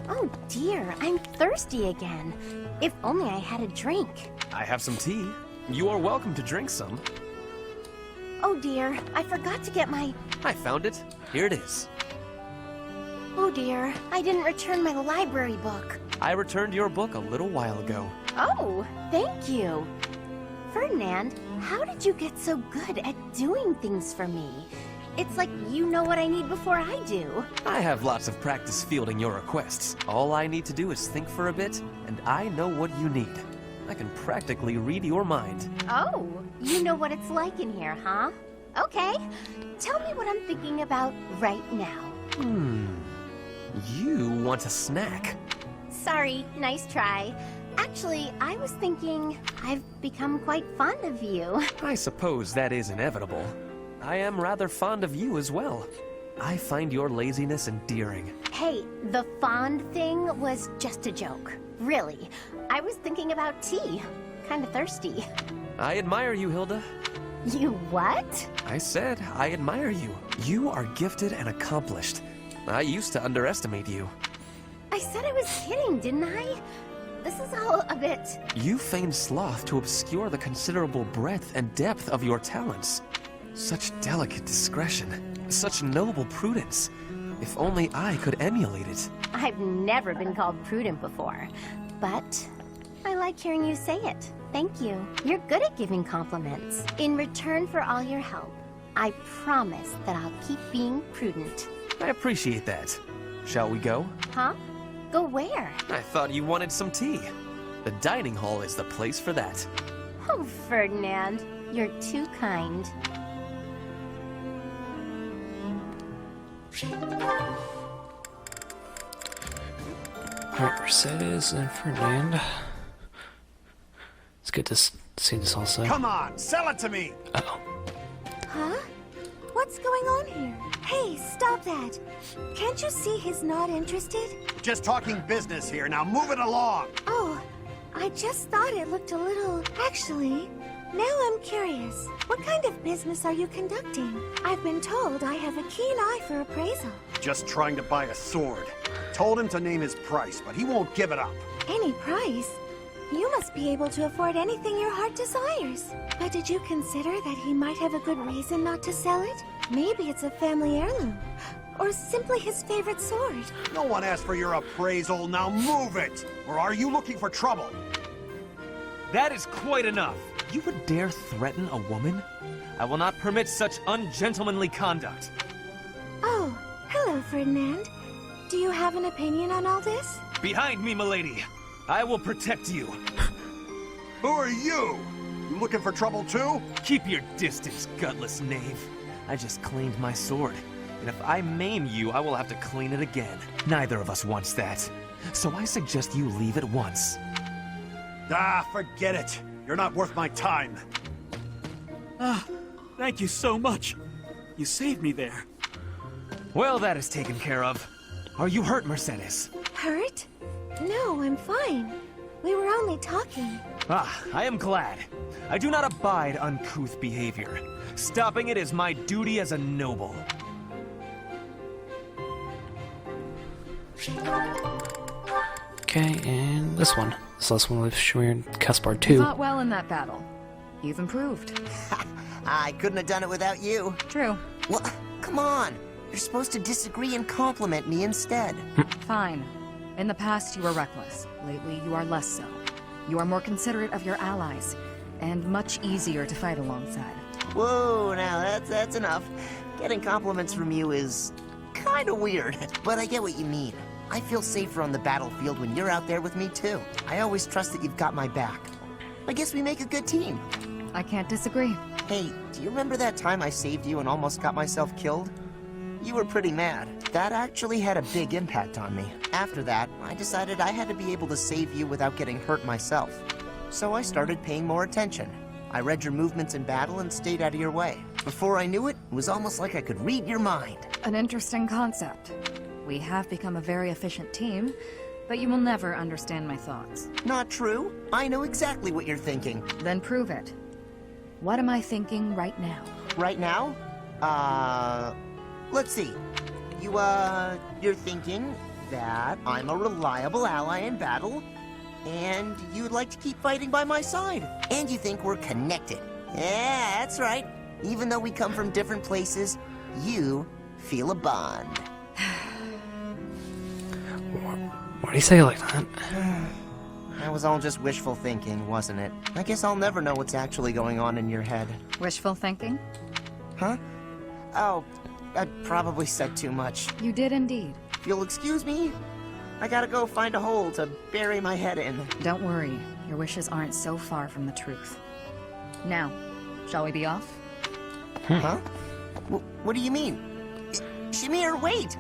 Oh dear, I'm thirsty again. If only I had a drink. I have some tea. You are welcome to drink some. Oh dear, I forgot to get my... I found it. Here it is. Oh dear, I didn't return my library book. I returned your book a little while ago. Oh, thank you. Ferdinand, how did you get so good at doing things for me? It's like you know what I need before I do. I have lots of practice fielding your requests. All I need to do is think for a bit, and I know what you need. I can practically read your mind. Oh, you know what it's like in here, huh? Okay, tell me what I'm thinking about right now. You want a snack. Sorry, nice try. Actually, I was thinking I've become quite fond of you. I suppose that is inevitable. I am rather fond of you as well. I find your laziness endearing. Hey, the fond thing was just a joke. Really. I was thinking about tea. Kinda thirsty. I admire you, Hilda. You what? I said I admire you. You are gifted and accomplished. I used to underestimate you. I said I was kidding, didn't I? This is all a bit... You feigned sloth to obscure the considerable breadth and depth of your talents. Such delicate discretion. Such noble prudence. If only I could emulate it. I've never been called prudent before, but I like hearing you say it. Thank you. You're good at giving compliments. In return for all your help, I promise that I'll keep being prudent. I appreciate that. Shall we go? Huh? Go where? I thought you wanted some tea. The dining hall is the place for that. Oh, Ferdinand, you're too kind. Alright, Mercedes and Ferdinand. Let's get this, see this also. Come on, sell it to me! Uh-oh. Huh? What's going on here? Hey, stop that. Can't you see he's not interested? Just talking business here, now move it along! Oh, I just thought it looked a little... Actually, now I'm curious. What kind of business are you conducting? I've been told I have a keen eye for appraisal. Just trying to buy a sword. told him to name his price, but he won't give it up. Any price? You must be able to afford anything your heart desires. But did you consider that he might have a good reason not to sell it? Maybe it's a family heirloom. Or simply his favorite sword. No one asked for your appraisal, now move it! Or are you looking for trouble? That is quite enough. You would dare threaten a woman? I will not permit such ungentlemanly conduct. Oh, hello, Ferdinand. Do you have an opinion on all this? Behind me, milady. I will protect you. Who are you? You looking for trouble too? Keep your distance, gutless knave. I just cleaned my sword. And if I maim you, I will have to clean it again. Neither of us wants that. So I suggest you leave at once. Ah, forget it. You're not worth my time. Ah, thank you so much. You saved me there. Well, that is taken care of. Are you hurt, Mercedes? Hurt? No, I'm fine. We were only talking. Ah, I am glad. I do not abide uncouth behavior. Stopping it is my duty as a noble. Okay, and this one. This last one with Shamir and Caspar You 2. fought well in that battle. You've improved. I couldn't have done it without you. True. Well, come on. You're supposed to disagree and compliment me instead. Fine. In the past, you were reckless. Lately, you are less so. You are more considerate of your allies, and much easier to fight alongside. Whoa, now that's enough. Getting compliments from you is kind of weird, but I get what you mean. I feel safer on the battlefield when you're out there with me, too. I always trust that you've got my back. I guess we make a good team. I can't disagree. Hey, do you remember that time I saved you and almost got myself killed? You were pretty mad. That actually had a big impact on me. After that, I decided I had to be able to save you without getting hurt myself. So I started paying more attention. I read your movements in battle and stayed out of your way. Before I knew it, it was almost like I could read your mind. An interesting concept. We have become a very efficient team, but you will never understand my thoughts. Not true. I know exactly what you're thinking. Then prove it. What am I thinking right now? Right now? Let's see. You're thinking that I'm a reliable ally in battle, and you'd like to keep fighting by my side. And you think we're connected. Yeah, that's right. Even though we come from different places, you feel a bond. Why do you say it like that? That was all just wishful thinking, wasn't it? I guess I'll never know what's actually going on in your head. Wishful thinking? Huh? Oh, I probably said too much. You did indeed. If you'll excuse me, I gotta go find a hole to bury my head in. Don't worry. Your wishes aren't so far from the truth. Now, shall we be off? Huh? What do you mean? Shamir, wait!